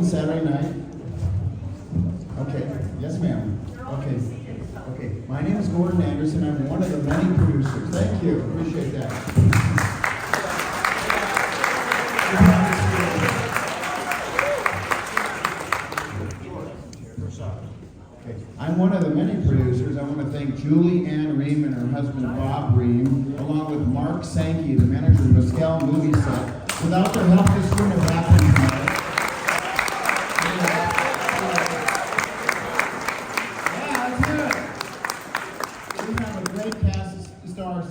open Saturday night? Okay, yes ma'am. Okay. Okay, my name is Gordon Anderson. I'm one of the many producers. Thank you, appreciate that. Okay, I'm one of the many producers. I want to thank Julie Ann Ream and her husband Bob Ream, along with Mark Sankey, the manager of Mescal Movie Set. Without their help, this wouldn't have happened tonight.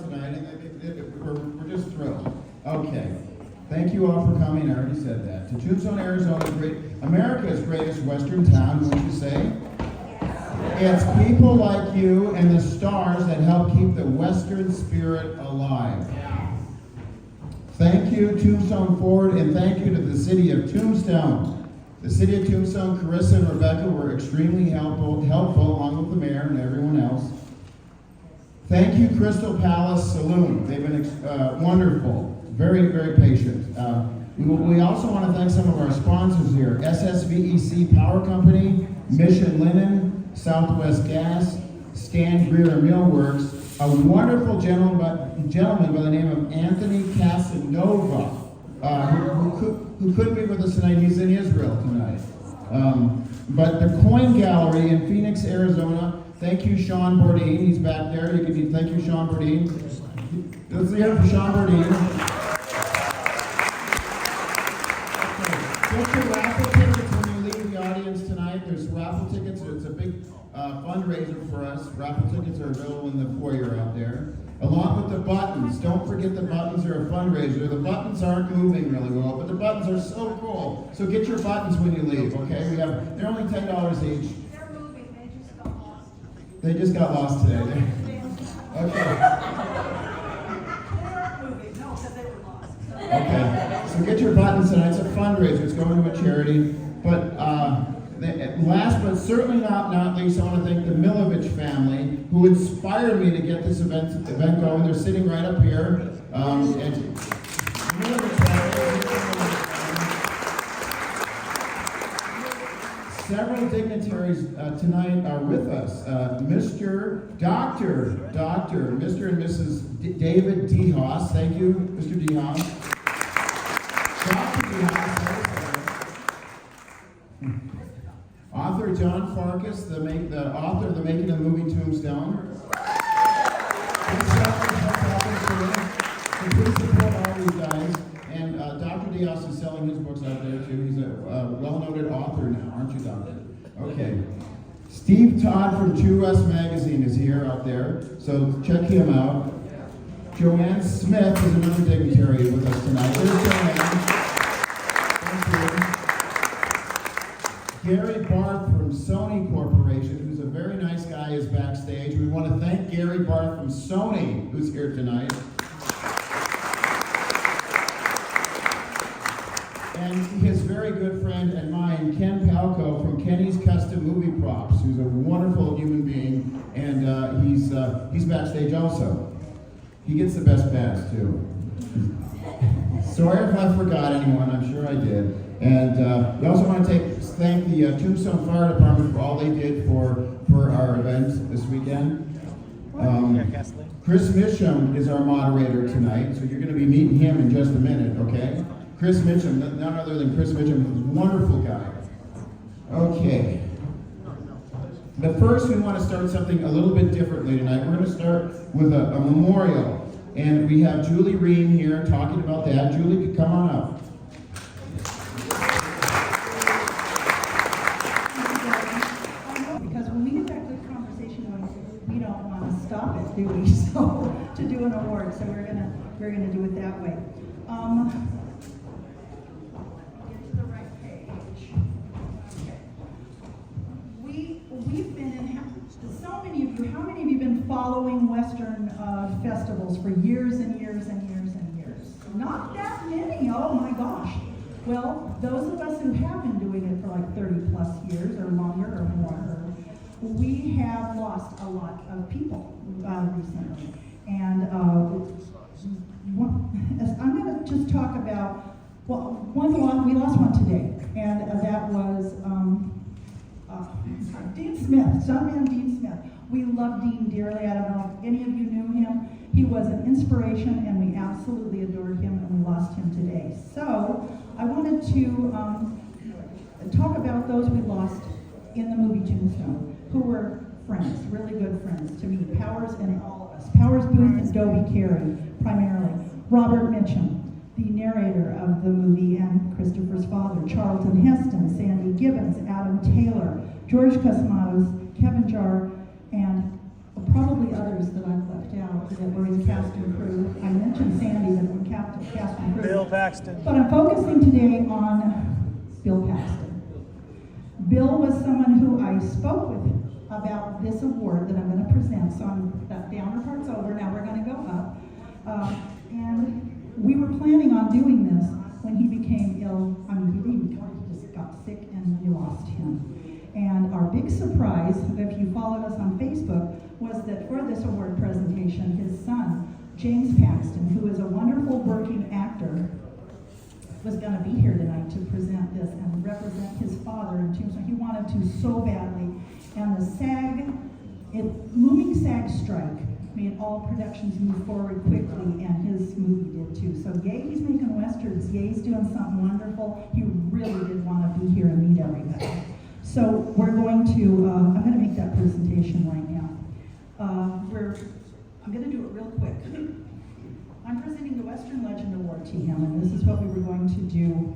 Tonight, and we're just thrilled. Okay, thank you all for coming. I already said that. To Tombstone, Arizona, America's greatest Western town, wouldn't you say? It's people like you and the stars that help keep the Western spirit alive. Thank you, Tombstone Ford, and thank you to the city of Tombstone. The city of Tombstone, Carissa and Rebecca were extremely helpful along with the mayor and everyone else. Thank you, Crystal Palace Saloon. They've been wonderful, very, very patient. We also want to thank some of our sponsors here. SSVEC Power Company, Mission Linen, Southwest Gas, Stan Greer Millworks, a wonderful gentleman by the name of Anthony Casanova, who couldn't be with us tonight. He's in Israel tonight. But the Coin Gallery in Phoenix, Arizona. Thank you, Sean Bourdin. He's back there. Thank you, Sean Bourdin. Let's hear it for Sean Bourdin. Okay. Get your raffle tickets when you leave the audience tonight. There's raffle tickets. It's a big fundraiser for us. Raffle tickets are available in the foyer out there. Along with the buttons. Don't forget the buttons are a fundraiser. The buttons aren't moving really well, but the buttons are so cool. So get your buttons when you leave, okay? They're only $10 each. They just got lost today. Okay. Okay. So get your buttons tonight. It's a fundraiser. It's going to a charity. But last but certainly not least, I want to thank the Milovich family who inspired me to get this event going. They're sitting right up here. And several dignitaries tonight are with us. Mr. and Mrs. David DeHaas. Thank you, Mr. DeHaas. Dr. DeHaas. Author John Farkas, the author of the Making of the Movie Tombstone. Please support all these guys. And Dr. Diaz is selling his books out there too. He's a well-noted author now, aren't you, Doctor? Okay. Steve Todd from True West Magazine is here out there, so check him out. Joanne Smith is another dignitary with us tonight. There's Joanne. Thank you. Gary Barth from Sony Corporation, who's a very nice guy, is backstage. We want to thank Gary Barth from Sony, who's here tonight. And his very good friend and mine, Ken Palco from Kenny's Custom Movie Props, who's a wonderful human being, and he's backstage also. He gets the best pass too. Sorry if I forgot anyone, I'm sure I did. And we also want to thank the Tombstone Fire Department for all they did for our event this weekend. Chris Misham is our moderator tonight, so you're going to be meeting him in just a minute, okay? Chris Mitchum, none other than Chris Mitchum, who's a wonderful guy. Okay. But first, we want to start something a little bit differently tonight. We're going to start with a memorial. And we have Julie Ream here talking about that. Julie, could come on up. Because when we get that good conversation going, we don't want to stop it, do we? So, to do an award. So we're gonna do it that way. We've been in, so many of you, how many of you have been following Western festivals for years and years and years and years? Not that many, oh my gosh. Well, those of us who have been doing it for like 30 plus years or longer or more, we have lost a lot of people recently. And I'm going to just talk about, well, we lost one today. And that was Dean Smith, stuntman Dean Smith. We love Dean dearly. I don't know if any of you knew him. He was an inspiration, and we absolutely adored him, and we lost him today. So I wanted to talk about those we lost in the movie Tombstone, who were friends, really good friends to me. Powers and all of us. Powers Booth and Dobie Carey, primarily. Robert Mitchum, the narrator of the movie and Christopher's father. Charlton Heston, Sandy Gibbons, Adam Taylor, George Cosmatos, Kevin Jarre, and probably others that I've left out that were in the cast and crew. I mentioned Sandy, that were cast and crew. Bill Paxton. But I'm focusing today on Bill Paxton. Bill was someone who I spoke with about this award that I'm going to present. So that downer part's over. Now we're going to go up. And we were planning on doing this when he became ill. I mean, he didn't become, he just got sick and we lost him. And our big surprise, if you followed us on Facebook, was that for this award presentation, his son, James Paxton, who is a wonderful working actor, was going to be here tonight to present this and represent his father in Tombstone. He wanted to so badly. And the looming SAG strike made all productions move forward quickly, and his movie did too. So yay, he's making westerns. Yay, he's doing something wonderful. He really did want to be here and meet everybody. So we're going to, I'm going to make that presentation right now. I'm going to do it real quick. I'm presenting the Western Legend Award to him, and this is what we were going to do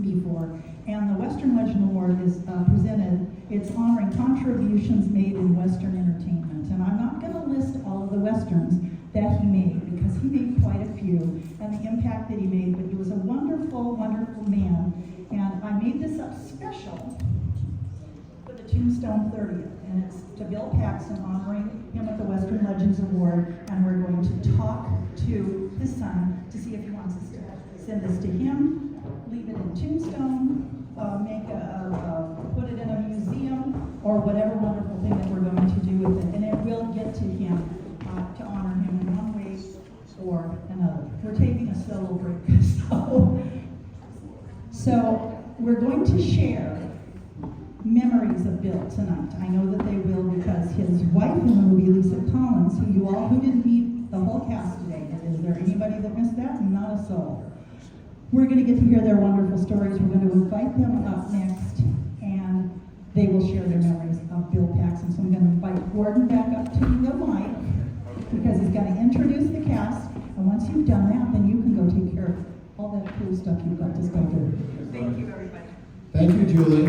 before. And the Western Legend Award is presented, it's honoring contributions made in Western entertainment. And I'm not going to list all of the Westerns that he made, because he made quite a few, and the impact that he made, but he was a wonderful, wonderful man. And I made this up special for the Tombstone 30th, and it's to Bill Paxton, honoring him with the Western Legends Award, and we're going to talk to his son to see if he wants us to send this to him, leave it in Tombstone, put it in a museum, or whatever wonderful thing that we're going to do with it, and it will get to him to honor him in one way or another. We're taking a solo break, so we're going to share memories of Bill tonight. I know that they will, because his wife in the movie, Lisa Collins, who didn't meet the whole cast today. Is there anybody that missed that? Not a soul. We're going to get to hear their wonderful stories. We're going to invite them up next, and they will share their memories of Bill Paxton. So I'm going to invite Gordon back up to the mic, because he's going to introduce the cast, and once you've done that, then you can go take care of all that cool stuff you've got to go through. Thank you, everybody. Thank you, Julie.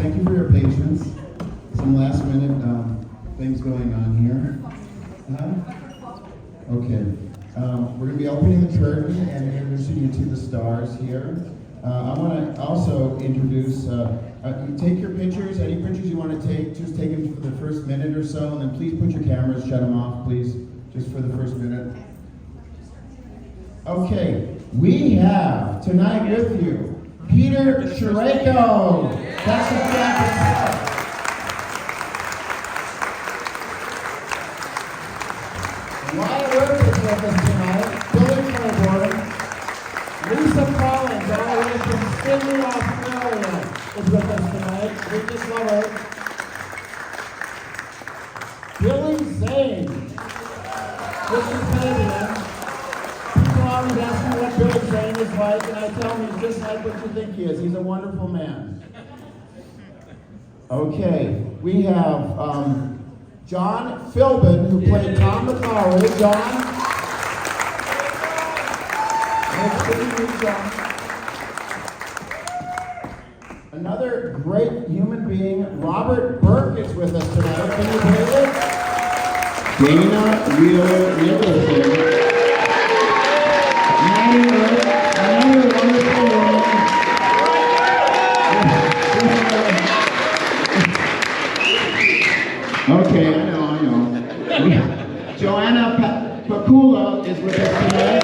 Thank you for your patience. Some last minute things going on here. Okay. We're going to be opening the curtain and introducing you to the stars here. I want to also introduce, take your pictures, any pictures you want to take, just take them for the first minute or so, and then please put your cameras, shut them off, please, just for the first minute. Okay, we have tonight with you Peter Sherayko. That's the fact. Wyatt Earp is with us tonight. Billy Claiborne. Lisa Collins, all the way from Sydney, Australia, is with us tonight. We just love her. Billy Zane. This is Canadian. People always ask me what Billy Zane is like, and I tell them he's just like what you think he is. He's a wonderful man. Okay, we have John Philbin, who played Tom McClowry. John. Nice to meet you, John. Another great human being, Robert Burke, is with us tonight. Can you believe it? Dana Wheeler Nicholson. Another wonderful woman. Okay, I know. Joanna Pakula is with us tonight.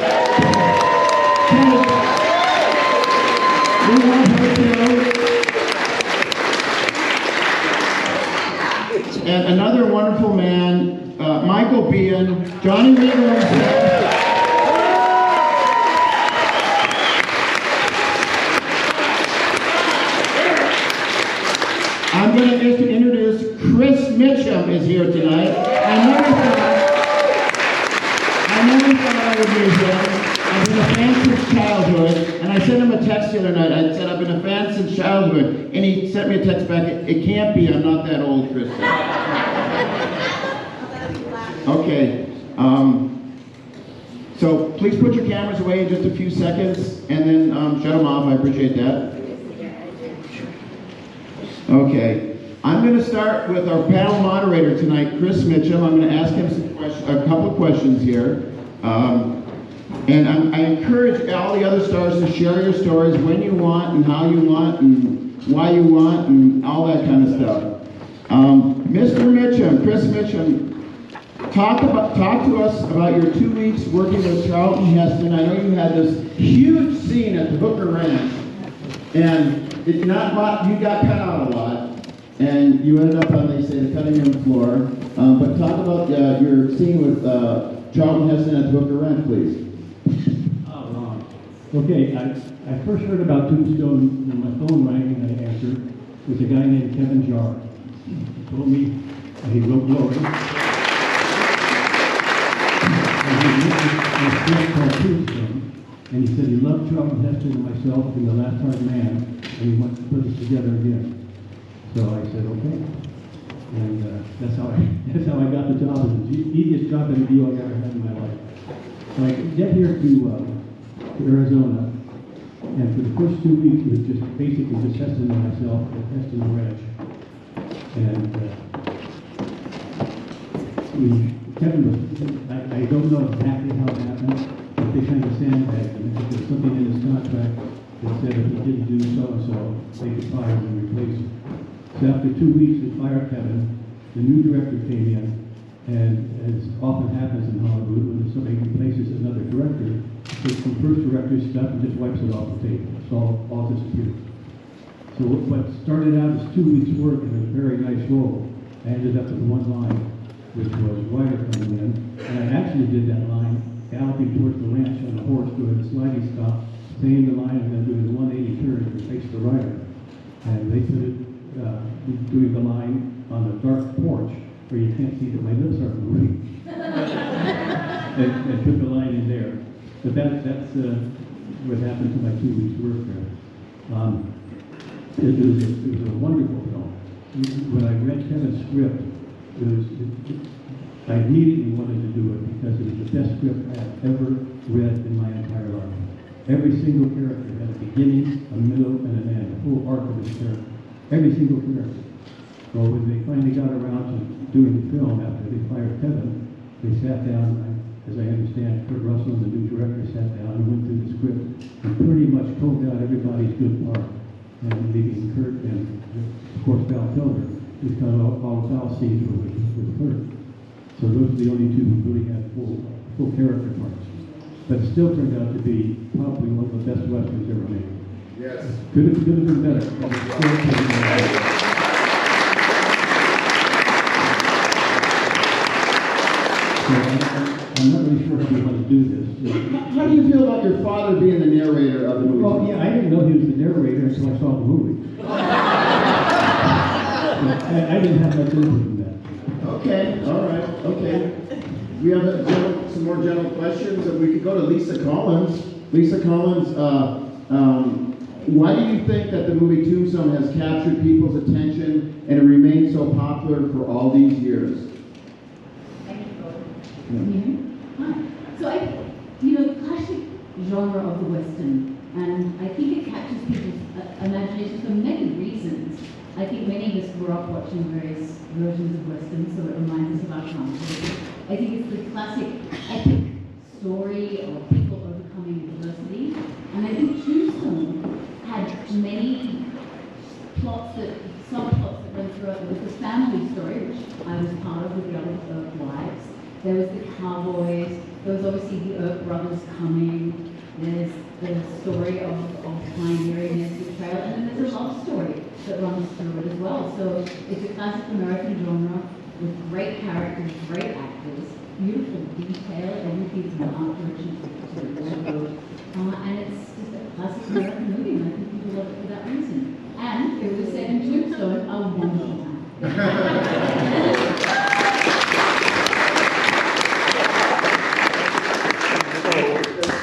We love her too. And another wonderful man, Michael Biehn, Johnny Regan. I'm going to introduce Chris Mitchum is here tonight. I never thought I would meet him. I've been a fan since childhood, and I sent him a text the other night. I said, I've been a fan since childhood, and he sent me a text back, it can't be, I'm not that old, Chris. Okay, so please put your cameras away in just a few seconds, and then shut them off, I appreciate that. Okay, I'm going to start with our panel moderator tonight, Chris Mitchum. I'm going to ask him a couple of questions here. And I encourage all the other stars to share your stories when you want and how you want and why you want and all that kind of stuff. Mr. Mitchum, Chris Mitchum, talk to us about your 2 weeks working with Charlton Heston. I know you had this huge scene at the Hooker Ranch, and you got cut out a lot, and you ended up on, they say, the cutting room floor. But talk about your scene with Charlton Heston at the Hooker Ranch, please. Okay, I first heard about Tombstone when my phone rang and I answered. It was a guy named Kevin Jarr. He told me he wrote Glory. And he wrote a script called Tombstone. And he said he loved Charlton Heston and myself in The Last Hard Man, and he wanted to put us together again. So I said, okay. And that's how I got the job. It was the easiest job interview I've ever had in my life. So I get here to Arizona, and for the first 2 weeks it was just basically just Heston and myself at Heston Ranch. And Kevin was, I don't know exactly how it happened, but they kind of sandbagged him. There was something in his contract that said if he didn't do so-and-so, they could fire him and replace him. So after 2 weeks they fired Kevin, the new director came in, and as often happens in Hollywood, when somebody replaces another director, takes some first director's stuff and just wipes it off the table. It's all disappeared. So what started out as 2 weeks' work in a very nice role, I ended up with one line, which was Ryder coming in, and I actually did that line galloping towards the ranch on a horse doing a sliding stop, saying the line and then doing the 180 turn to face the rider. And they put it doing the line on the dark porch where you can't see that my lips are moving. and put the line in there. But that's what happened to my 2 weeks' work there. It was a wonderful film. When I read Kevin's script, I immediately wanted to do it because it was the best script I had ever read in my entire life. Every single character had a beginning, a middle, and an end, the full arc of his character. Every single character. So when they finally got around to doing the film after they fired Kevin, they sat down, as I understand, Kurt Russell, the new director, sat down and went through the script and pretty much pulled out everybody's good part. And leaving Kurt and, of course, Val Kilmer, because all Val scenes were with Kurt. So those are the only two who really had full character parts. But it still turned out to be probably one of the best westerns ever made. Yes. Could have been better. But it still could have been better. I'm not really sure how we want to do this. How do you feel about your father being the narrator of the movie? Well, yeah, I didn't know he was the narrator until I saw the movie. I didn't have much interest in that. Okay, all right, okay. We have some more general questions. We could go to Lisa Collins. Lisa Collins, why do you think that the movie Tombstone has captured people's attention and it remains so popular for all these years? Hi. So the classic genre of the Western, and I think it captures people's imagination for many reasons. I think many of us grew up watching various versions of Westerns, so it reminds us of our childhood. I think it's the classic epic story of people overcoming adversity, and I think Tombstone had many subplots that went through it. There was the family story, which I was part of with the other wives. There was the cowboys. There was obviously the Earp brothers coming. There's the story of pioneering this betrayal, and then there's a love story that runs through it as well. So it's a classic American genre with great characters, great actors, beautiful detail, everything's an art direction to the wardrobe. And it's just a classic American movie, and I think people love it for that reason. And it was set in Tombstone, a wonderful time.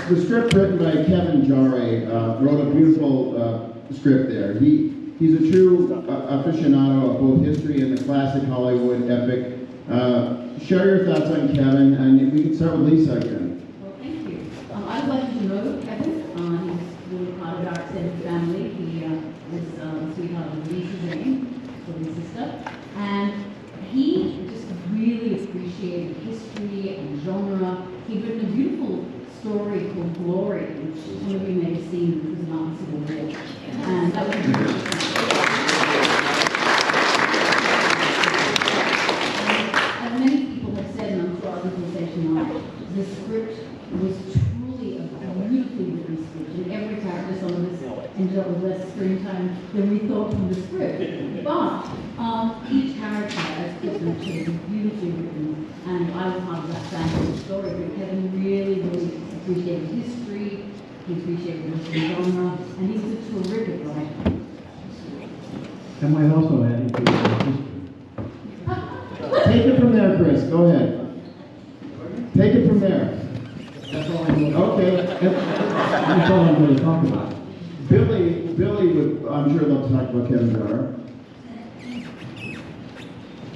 The script written by Kevin Jarre wrote a beautiful script there. He's a true aficionado of both history and the classic Hollywood epic. Share your thoughts on Kevin, and we can start with Lisa again. Well, thank you. I would like to know Kevin. He's really part of our extended family. He is the sweetheart of Lisa Zane, so his sister. And he just really appreciated history and genre. He'd written a beautiful story called Glory, which some of you may have seen, which was an Civil War. And that was and many people have said, and I'm sure others will say tonight, the script was truly a beautifully written script, and every character, some of us ended up with less screen time than we thought from the script. But each character, as Kristen said, was beautifully written, and I was part of that family story. But Kevin really, really appreciated history, he appreciated the genre, and he was a terrific writer. I might also add into history. Take it from there, Chris. Go ahead. Take it from there. That's all I'm going to Okay. That's all I'm going to talk about. Billy would, I'm sure, love to talk about Kevin Jarre.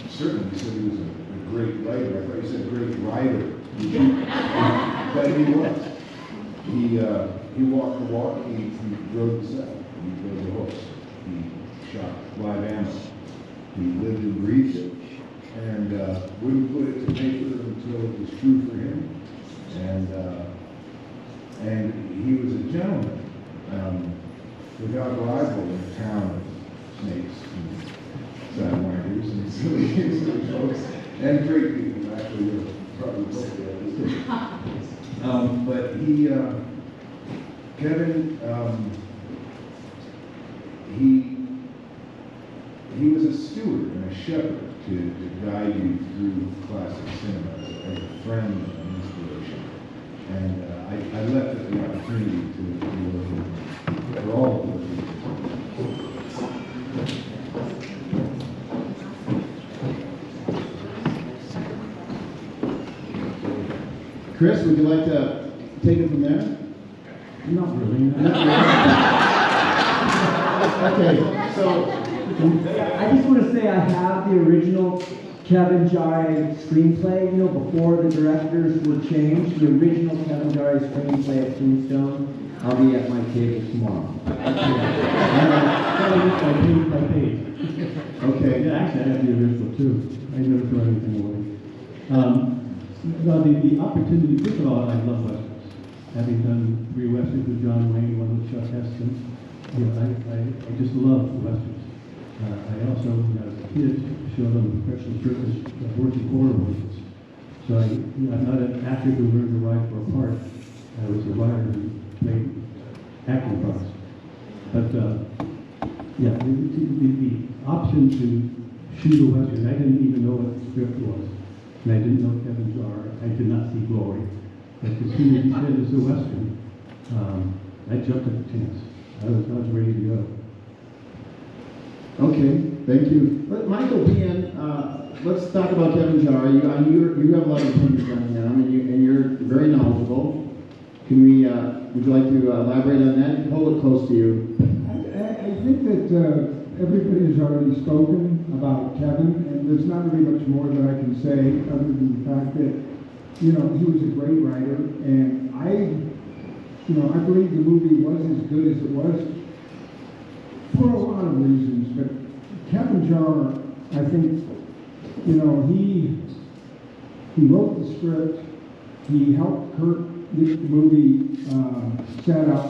Certainly, he said he was a great writer. I thought you said great writer. But he was. He walked the walk. He rode the set. He rode the horse. He shot live ammo. He lived and breathed it, and wouldn't put it to paper until it was true for him. And he was a gentleman, without rival in a town of snakes and sidewinders and silly folks, and great people. Actually, were probably both there. But Kevin, he was a steward and a shepherd to guide you through classic cinema as a friend and inspiration. And I left it the opportunity to work with him for all of those reasons. Chris, would you like to take it from there? Not really. Okay, so I just want to say I have the original Kevin Jarre screenplay, before the directors were changed, the original Kevin Jarre screenplay at Tombstone. I'll be at my table tomorrow. By page. okay. Yeah, actually, I have the original too. I never throw anything away. Well, the opportunity, first of all, I love westerns. Having done 3 westerns with John Wayne, 1 with Chuck Heston, I just love the westerns. I also, when I was a kid, showed on the professional circus working quarter horses. So I'm not an actor who learned to ride for a part. I was a writer who played acting parts. But yeah, the option to shoot a western, I didn't even know what the script was. And I didn't know Kevin Jarre. I did not see Glory. But as soon as he said it's a western, I jumped at the chance. I was ready to go. Okay, thank you. Michael Biehn, let's talk about Kevin Jarre. You have a lot of opinions on him, and you're very knowledgeable. Can we? Would you like to elaborate on that? Hold it close to you. I think that everybody has already spoken about Kevin, and there's not really much more that I can say other than the fact that he was a great writer, and I believe the movie was as good as it was for a lot of reasons. But Kevin Jarre, I think, he wrote the script, he helped Kurt get the movie set up,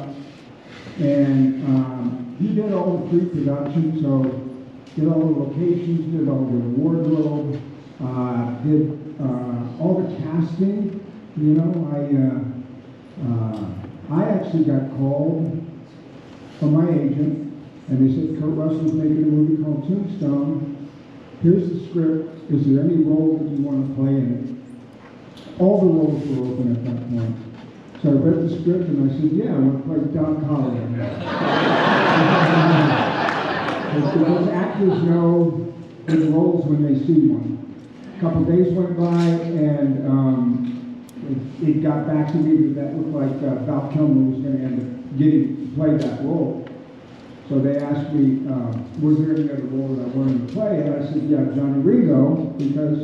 and he did all the pre-production, so did all the locations, did all the wardrobe, did all the casting. I actually got called from my agent, and they said, Kurt Russell's making a movie called Tombstone. Here's the script. Is there any role that you want to play in it? All the roles were open at that point. So I read the script and I said, yeah, I want to play Doc Holliday. Because actors know their roles when they see one. A couple days went by and it got back to me that looked like Val Kilmer was going to end up getting to play that role. So they asked me, was there any other role that I wanted to play? And I said, yeah, Johnny Ringo, because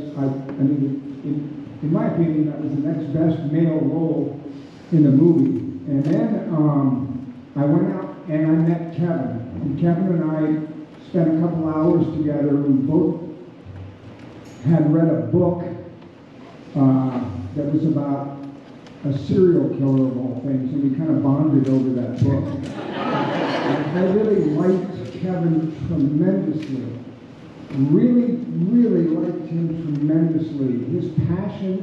in my opinion, that was the next best male role in the movie. And then I went out and I met Kevin. And Kevin and I spent a couple hours together. We both had read a book that was about a serial killer of all things, and we kind of bonded over that book. I really liked Kevin tremendously. Really, really liked him tremendously. His passion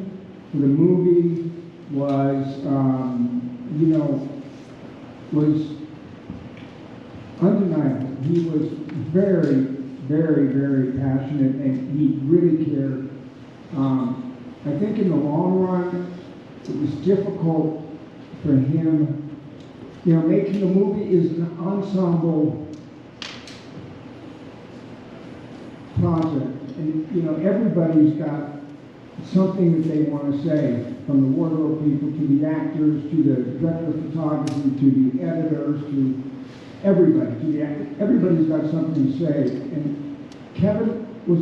for the movie was, was undeniable. He was very, very, very passionate, and he really cared. I think in the long run, it was difficult for him. Making a movie is an ensemble project, and everybody's got something that they want to say, from the wardrobe people to the actors to the director of photography to the editors to everybody, to the actors. Everybody's got something to say, and Kevin was,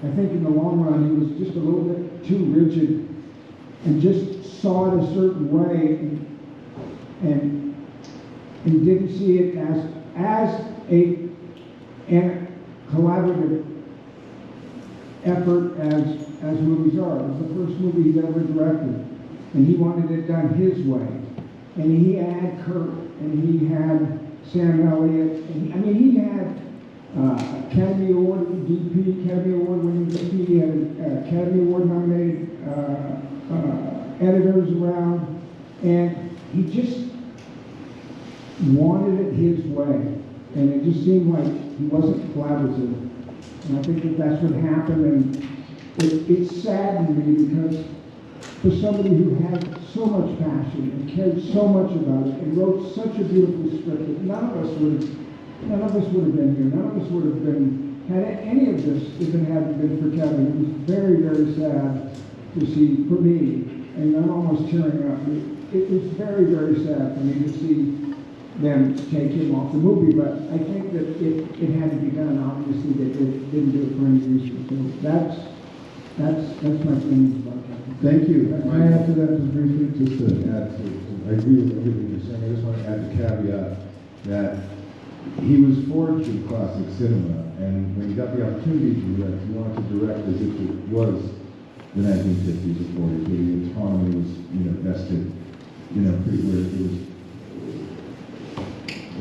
I think in the long run, he was just a little bit too rigid and just saw it a certain way and didn't see it as a collaborative effort as movies are. It was the first movie he ever directed, and he wanted it done his way. And he had Kurt, and he had Sam Elliott, and he had Academy Award DP, Academy Award winning DP, he had Academy Award nominated editors around, and he just wanted it his way, and it just seemed like he wasn't collaborative. And I think that's what happened, and it saddened me because for somebody who had so much passion and cared so much about it and wrote such a beautiful script that none of us would have been here. None of us would have had any of this if it hadn't been for Kevin. It was very, very sad to see, for me, and I'm almost tearing up. It was very, very sad for me to see them take him off the movie, but I think that it had to be done. Obviously, they didn't do it for any reason. So that's my feelings about that. Thank you. Can I add to that just briefly? Just to add to, I agree with everything you're saying. I just want to add the caveat that he was forged in classic cinema, and when he got the opportunity to direct, he wanted to direct as if it was the 1950s or 40s, where the autonomy was, vested, pretty where it was.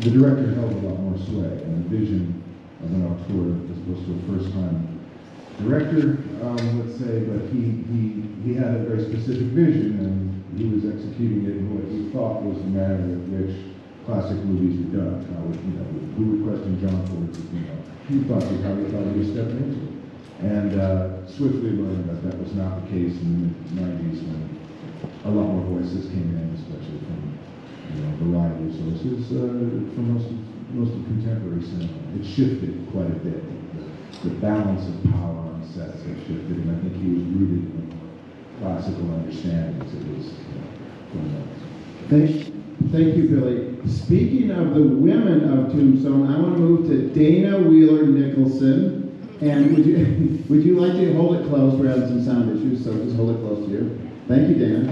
The director held a lot more sway and the vision of an auteur as opposed to a first-time director, let's say, but he had a very specific vision, and he was executing it in what he thought was the manner in which classic movies were done. Who would question John Ford? He thought he was stepping into it, and swiftly learned that was not the case in the 90s when a lot more voices came in, especially from a variety of sources, from most of contemporary cinema. It shifted quite a bit. The balance of power on sets had shifted, and I think he was rooted in classical understandings of his Thank you, Billy. Speaking of the women of Tombstone, I want to move to Dana Wheeler Nicholson. And would you like to hold it close? We're having some sound issues, so just hold it close to you. Thank you, Dana.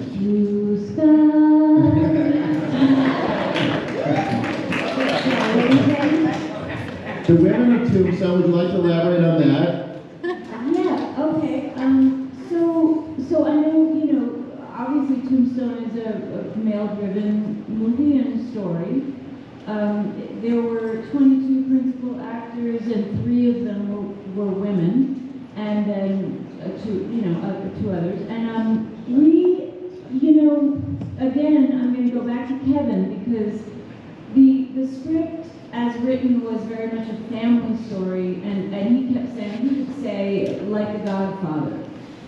The women of Tombstone, would you like to elaborate on that? Yeah, okay. So I know, obviously Tombstone is a male-driven movie and story. There were 22 principal actors, and 3 of them were women, and then two others. And we, again, go back to Kevin, because the script as written was very much a family story, and he kept saying, he would say, like The Godfather.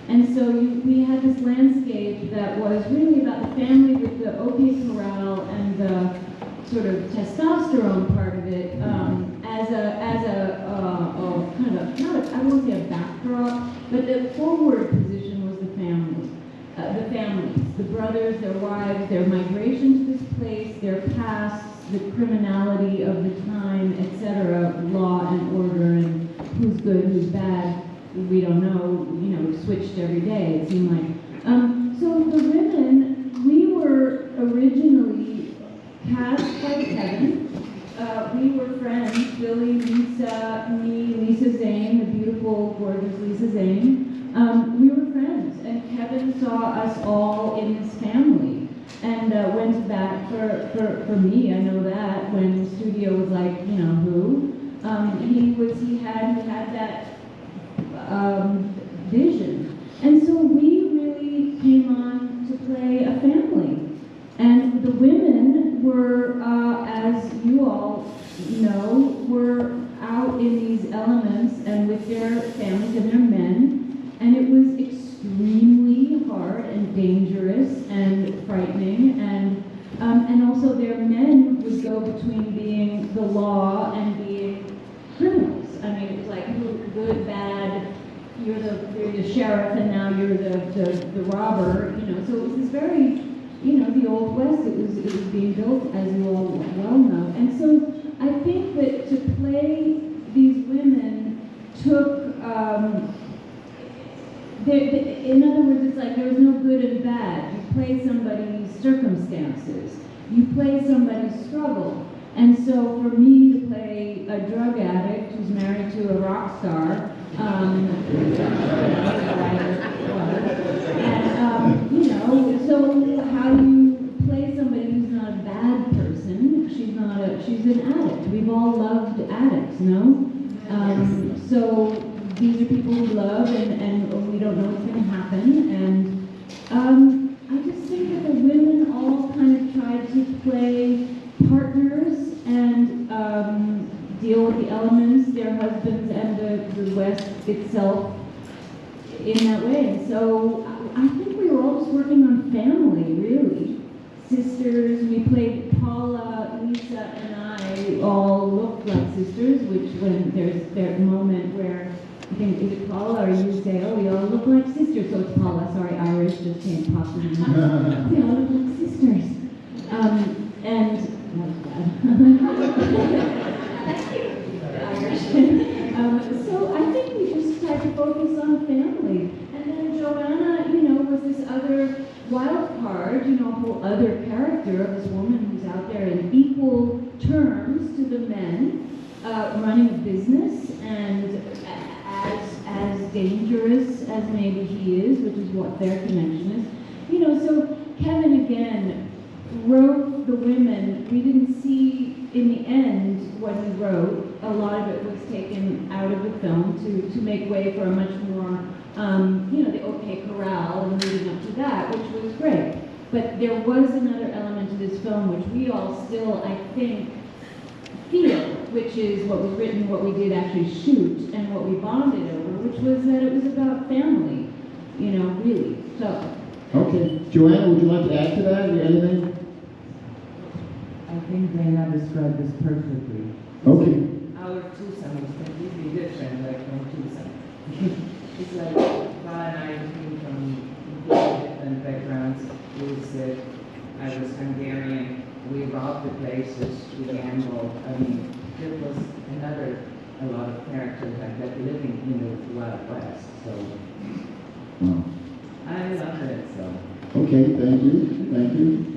And so we had this landscape that was really about the family with the OK Corral and the sort of testosterone part of it as a kind of I won't say a backdrop, but the forward position was the family. The families, the brothers, their wives, their migration to this place, their pasts, the criminality of the time, etc., law and order, and who's good, who's bad, we don't know, switched every day, it seemed like. So the women, we were originally cast by Kevin. We were friends, Billy, Lisa, me, Lisa Zane, the beautiful, gorgeous Lisa Zane. We were friends, and Kevin saw us all in his family, and went back for me. I know that when the studio was like, who? He had that vision, and so we really came on to play a family, and the women were, as you all know, were out in these elements and with their families and their men. And it was extremely hard and dangerous and frightening, and also their men would go between being the law and being criminals. I mean, it was like good, bad. You're the sheriff, and now you're the robber. So it was this very, the Old West. It was being built, as you all well know. And so I think that to play these women took. In other words, it's like there was no good and bad. You play somebody's circumstances. You play somebody's struggle. And so for me to play a drug addict who's married to a rock star, so how do you play somebody who's not a bad person? She's an addict. We've all loved addicts, no? So these are people we love, and we don't know what's going to happen. And I just think that the women all kind of tried to play partners and deal with the elements, their husbands, and the West itself in that way. And so I think we were all just working on family, really. Sisters, we played Paula, Lisa, and I all looked like sisters, which when there's that moment where I think, is it Paula, or you say, oh, we all look like sisters, so it's Paula, sorry, Irish just came popping in. We all look like sisters. And, that was bad. Thank you, Irish. So I think we just tried to focus on family. And then Joanna, was this other wild card, a whole other character of this woman who's out there in equal terms to the men, running a business, and as dangerous as maybe he is, which is what their connection is. So Kevin again wrote the women. We didn't see in the end what he wrote. A lot of it was taken out of the film to make way for a much more, the OK Corral and leading up to that, which was great. But there was another element to this film which we all still, I think, feel, which is what was written, what we did actually shoot, and what we bonded over, which was that it was about family, really. So. Okay. Joanna, would you like to add to that? Anything? I think Dana described this perfectly. Okay. Our twosome is completely different, like from twosome. It's like Pa and I came from completely different backgrounds. I was Hungarian. We robbed the places, we gambled. I mean, there was a lot of characters like that living in the Wild West. So I love it. So. Okay, thank you.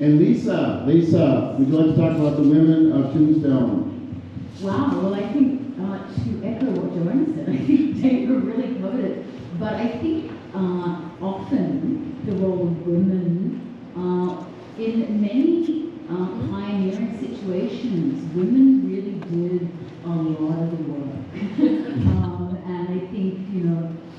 And Lisa, would you like to talk about the women of Tombstone? Wow, well, I think to echo what Joanna said, I think Dana really covered it. But I think often the role of women in many pioneering situations, women really did a lot of the work. And I think,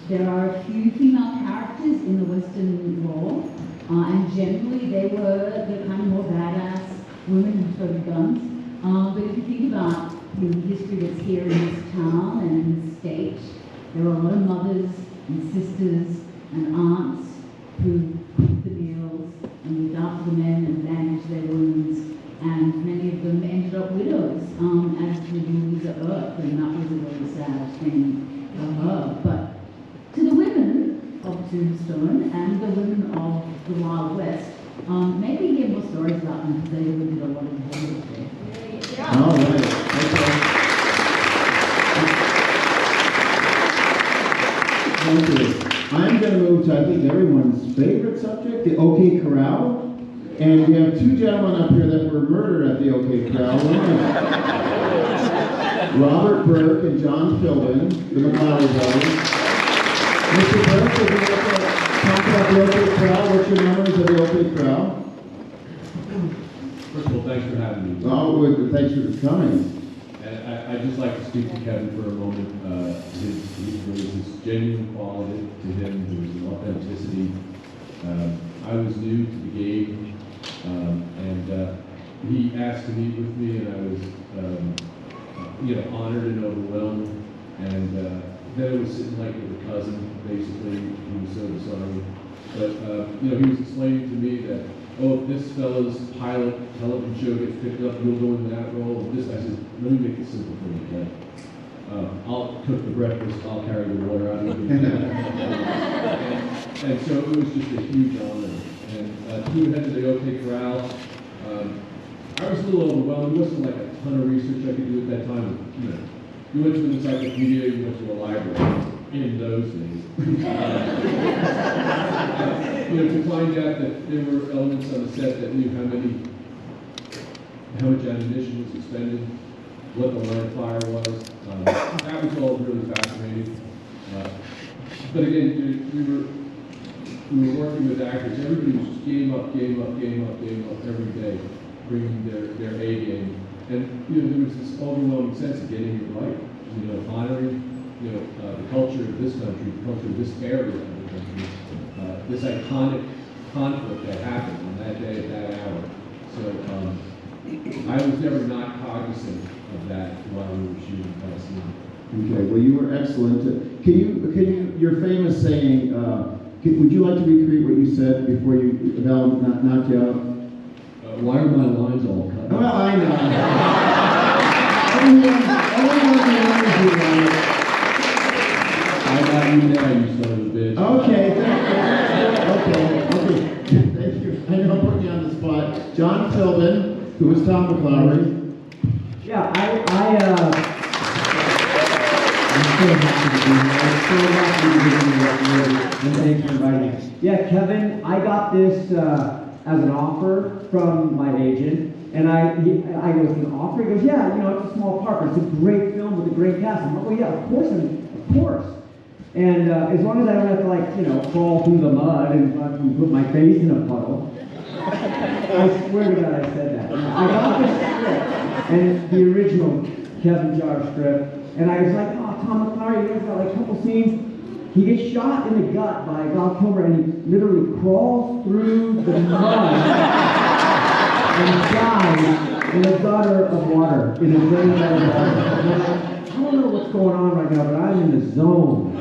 there are a few female characters in the Western role, And generally they were the kind of more badass women who toted guns. But if you think about the history that's here in this town and in this state, there are a lot of mothers and sisters and aunts who cooked the meals and looked after the men and bandaged their wounds, and many of them ended up widows as the Louisa Earth, and that was a really sad thing for her. But to the women of Tombstone and the women of the Wild West, maybe hear more stories about them because they really did a lot of the heavy lifting. All right. Okay. Okay. I'm going to move to, I think, everyone's favorite subject, the OK Corral. And we have two gentlemen up here that were murdered at the OK Corral. One is Robert Burke and John Philbin, the McLeod brothers. Mr. Burke, would you like to talk about the OK Corral? What's your memories of the OK Corral? First of all, thanks for having me. Oh, well, thanks for coming. And I'd just like to speak to Kevin for a moment. There was this genuine quality to him. There was an authenticity. I was new to the game, and he asked to meet with me, and I was, honored and overwhelmed. And then it was sitting like with a cousin, basically. He was so sorry. But, he was explaining to me that, oh, if this fella's pilot television show gets picked up, you'll go in that role. And this, I said, let me make it simple for you, Ken. I'll cook the breakfast, I'll carry the water out of it. And so it was just a huge honor. And to head to the OK Corral, I was a little overwhelmed. There wasn't like a ton of research I could do at that time. You went to an encyclopedia, you went to a library in those days. To find out that there were elements on the set that knew how much ammunition was expended, what the line of fire was. That was all really fascinating. But again, we were working with actors. Everybody was just game up every day, bringing their A game. And there was this overwhelming sense of getting it right. Honoring the culture of this country, the culture of this area of the country, this iconic conflict that happened on that day at that hour. So I was never not cognizant of that while we were shooting that scene. Okay, well, you were excellent. Can you, your famous saying, would you like to recreate what you said before Val knocked you out? Why are my lines all cut? Well, I know. Everyone knows you. I got you now, you son of a bitch. Okay, thank you. Okay, thank you. I know I'm putting you on the spot. John Philbin, who was Tom McLaury. Yeah, I'm so happy to be here. And thanks for inviting me. Yeah, Kevin, I got this as an offer from my agent. And I goes, an offer? He goes, yeah, it's a small part, but it's a great film with a great cast. I'm like, oh yeah, of course. And as long as I don't have to crawl through the mud and put my face in a puddle. I swear to God I said that. I got this script, and the original Kevin Jar script, and I was like, oh, Tom McLaury, you guys got a couple scenes. He gets shot in the gut by Val Kilmer, and he literally crawls through the mud and dies in a gutter of water, in a drain of water. I don't know what's going on right now, but I'm in the zone.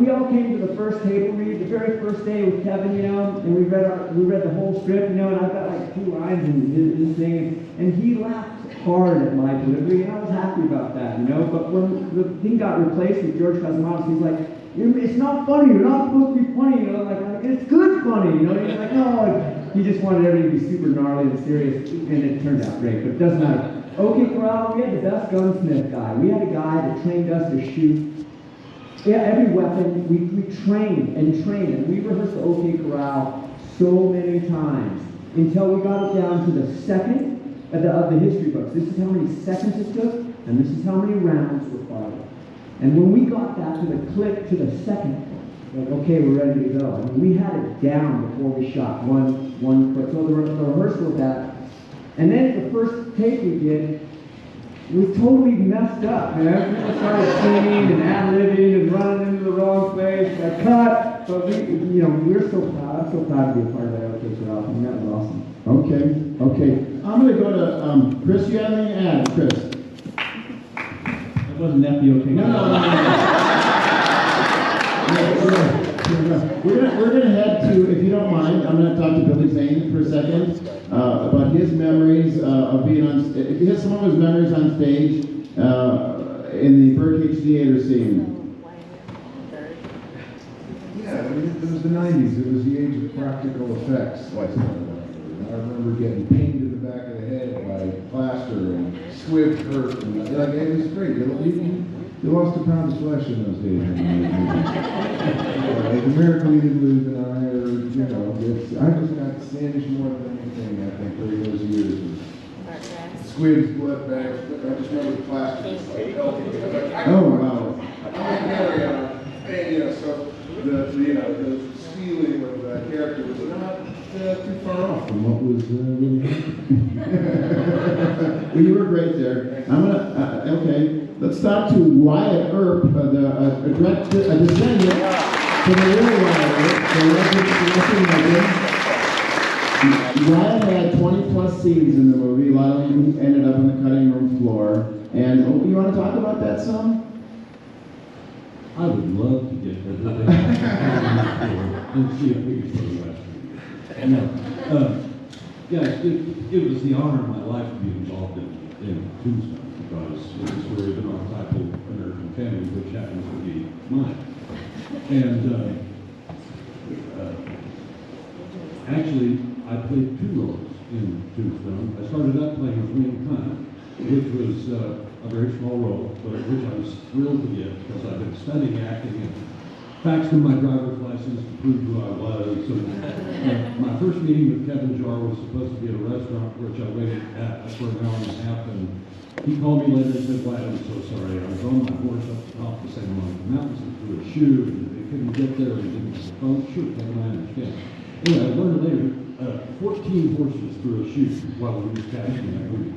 We all came to the first table read, the very first day with Kevin, and we read the whole script, and I've got 2 lines in his thing, and he laughed hard at my delivery, and I was happy about that, But when the thing got replaced with George Cosmatos, he's like, it's not funny, you're not supposed to be funny, like it's good funny, He's like, no, he just wanted everything to be super gnarly and serious, and it turned out great, but it doesn't matter. OK Corral, we had the best gunsmith guy. We had a guy that trained us to shoot every weapon. We trained, and we rehearsed the OK Corral so many times until we got it down to the second of the history books. This is how many seconds it took, and this is how many rounds were fired. And when we got that to the click to the second, okay, we're ready to go. We had it down before we shot one clip. So the rehearsal of that. And then the first take we did was totally messed up, man. People started singing and ad-libbing and running into the wrong place. Cut. But we're so proud. I'm so proud to be a part of that outtakes with Alfie. That was awesome. Okay. I'm going to go to Chris. You have anything to add, Chris? That wasn't that the okay? No. We're gonna head to, if you don't mind, I'm gonna talk to Billy Zane for a second about his memories of being on. He has some of his memories on stage in the Birdcage Theater scene. Yeah, I mean, it was the 90s. It was the age of practical effects. I remember getting pained in the back of the head by plaster and squib hurt. And, it was great. You lost a pound of flesh in those days. Like the miracle you didn't lose an eye, or I just got Spanish more than anything. I think during those years. Squibs, blood bags. I just remember the plaster. Oh wow! So the stealing of that character was not too far off from what was really happening. Well, you were great there. I'm gonna okay. Let's talk to Wyatt Earp, a descendant from the real Wyatt Earp, the legend. Wyatt had 20 plus scenes in the movie. A lot of them ended up on the cutting room floor. And you want to talk about that some? I would love to get everything and see if we can put a Western. Yeah, it was the honor of my life to be involved in Tombstone, because it was sort of an archetypal American family, which happens to be mine. And actually, I played 2 roles in Tombstone. I started out playing Biehn, which was a very small role, but which I was thrilled to get because I've been studying acting and faxed in my driver's license to prove who I was. And my first meeting with Kevin Jar was supposed to be at a restaurant, which I waited at for an hour and a half, and he called me later and said, "Wyatt, I'm so sorry. I was on my horse up the top of the Santa Monica Mountains and threw a shoe, and they couldn't get there, and didn't have a phone." Sure, Kevin, I understand. Anyway, I learned later, 14 horses threw a shoe while we were casting that movie.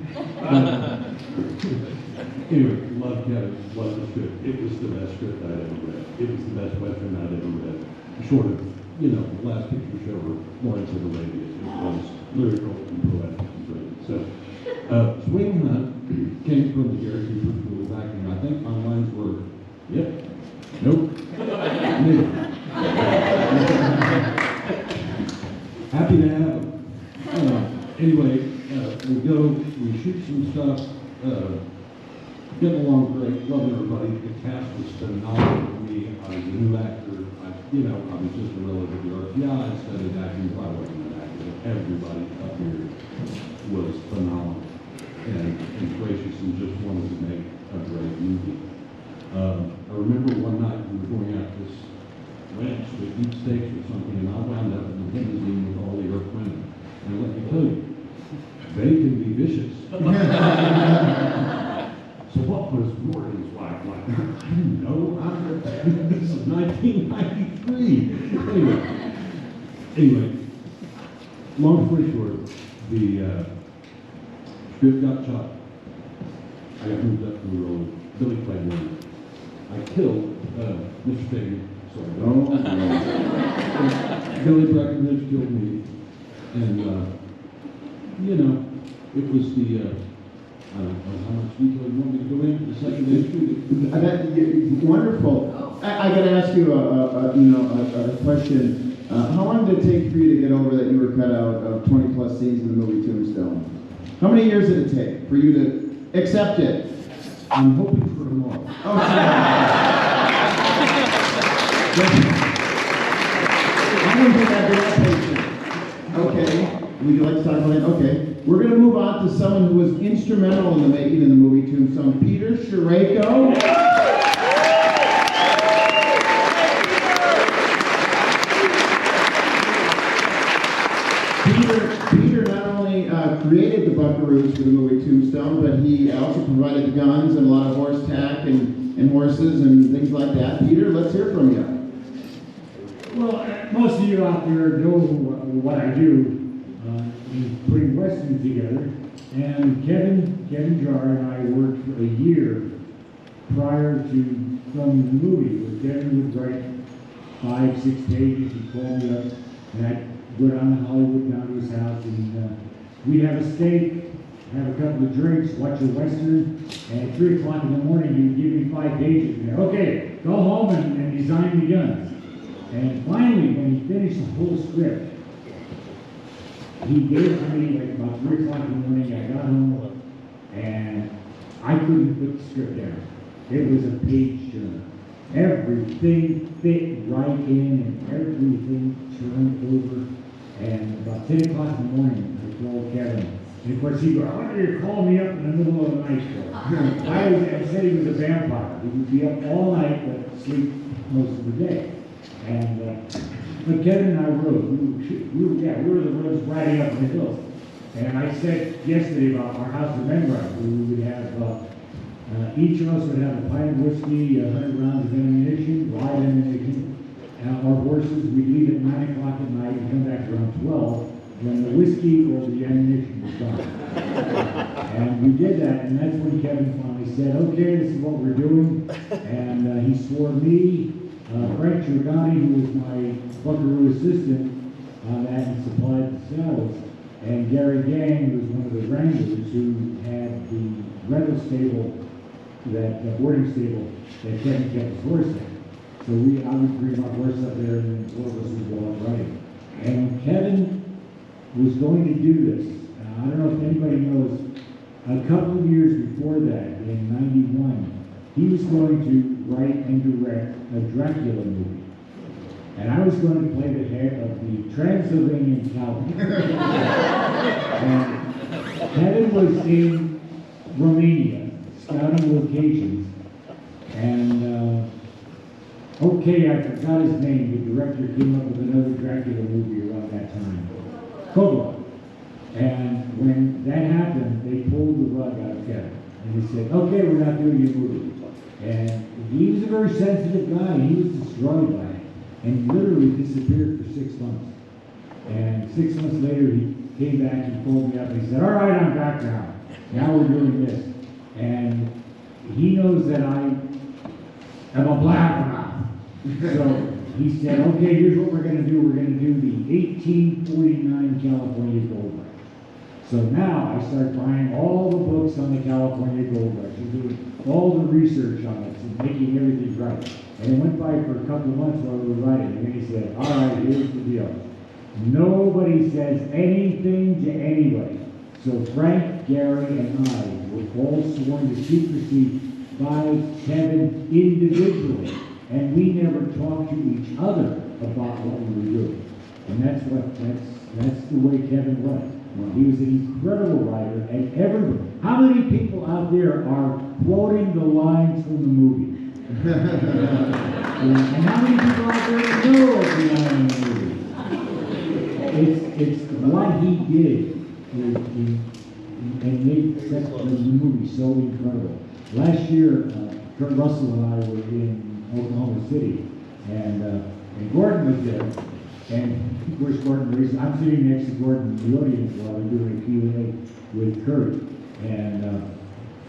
Anyway, love Kevin, love the script. It was the best script I'd ever read. It was the best Western I'd ever read. Short of, the last picture show or Lawrence of Arabia. It was lyrical and poetic and great. So, Swing Hunt came from the Gary Cooper School of Acting. I think my lines were, yep, nope, neither. Happy to have them. Anyway, we shoot some stuff, get along great, love everybody. The cast was phenomenal for me. I was a new actor. I was just a relative to RPI. I studied acting, but I wasn't an actor. Everybody up here was phenomenal and gracious and just wanted to make a great movie. I remember one night we were going out to this ranch to eat steaks or something, and I wound up in the limousine with all the Earth women. And let me tell you, they can be vicious. So what was Morgan's wife like? I didn't know. This is 1993. Anyway, long story short, the script got shot. I got moved up to the role. Billy played me. I killed Mr. Biehn. Sorry. Billy Breckenridge killed me. And, it was the, I don't know how much detail you want me to go into the second day shooting. Wonderful. I got to ask you a question. How long did it take for you to get over that you were cut out of 20 plus scenes in the movie Tombstone? How many years did it take for you to accept it? I'm hoping for tomorrow. Oh, I don't think I've been that patient. Okay. Would you like to talk about it? Okay. We're going to move on to someone who was instrumental in the making of the movie Tombstone, Peter Sherayko. Peter not only created the buckaroos for the movie Tombstone, but he also provided the guns and a lot of horse tack and horses and things like that. Peter, let's hear from you. Well, most of you out there know what I do. Putting westerns together, and Kevin Jar and I worked for a year prior to filming the movie. Kevin would write 5, 6 pages. He called me up, and I'd go down to Hollywood, down to his house, and we'd have a steak, have a couple of drinks, watch a Western, and at 3 o'clock in the morning, he'd give me 5 pages. And okay, go home and design the guns. And finally, when he finished the whole script, he gave it to me like about 3 o'clock in the morning. I got home, and I couldn't put the script down. It was a page turner. Everything fit right in, and everything turned over. And about 10 o'clock in the morning, I called Kevin. And of course, he goes, "Why do you call me up in the middle of the night for?" I said he was a vampire. He would be up all night, but sleep most of the day. And but Kevin and I rode. We were the roads riding up in the hills. And I said yesterday about our house of memoirs. We would have each of us would have a pint of whiskey, 100 rounds of ammunition, live ammunition. Our horses, we'd leave at 9 o'clock at night and come back around 12 when the whiskey or the ammunition was gone. And we did that, and that's when Kevin finally said, "Okay, this is what we're doing." And he swore me, Frank Giordani, who was my Buckaroo assistant on that and supplied the saddles, and Gary Gang, who was one of the wranglers who had the rental stable, that boarding stable that Kevin kept his horse in. So I would bring my horse up there, and then 4 of us would go out riding. And when Kevin was going to do this, I don't know if anybody knows, a couple of years before that, in '91, he was going to write and direct a Dracula movie. And I was going to play the head of the Transylvanian Count. And Kevin was in Romania, scouting locations, and okay, I forgot his name. The director came up with another Dracula movie around that time, Kogla. And when that happened, they pulled the rug out of Kevin. And they said, "Okay, we're not doing your movie." And he was a very sensitive guy. He was destroyed by it. And literally disappeared for 6 months. And 6 months later, he came back and pulled me up and he said, "All right, I'm back now. Now we're doing this." And he knows that I am a blabbermouth. So he said, "Okay, here's what we're going to do. We're going to do the 1849 California Gold Rush." So now I start buying all the books on the California Gold Rush and doing all the research on it and making everything right. And it went by for a couple of months while we were writing. And then he said, "All right, here's the deal. Nobody says anything to anybody." So Frank, Gary, and I were all sworn to secrecy by Kevin individually. And we never talked to each other about what we were doing. And that's the way Kevin was. He was an incredible writer, and everyone. How many people out there are quoting the lines from the movie? And how many people out there know every line in the movie? It's what he did and made the movie so incredible. Last year, Kurt Russell and I were in Oklahoma City, and Gordon was there. And of course, I'm sitting next to Gordon in the audience while they're doing a Q&A with Kurt. And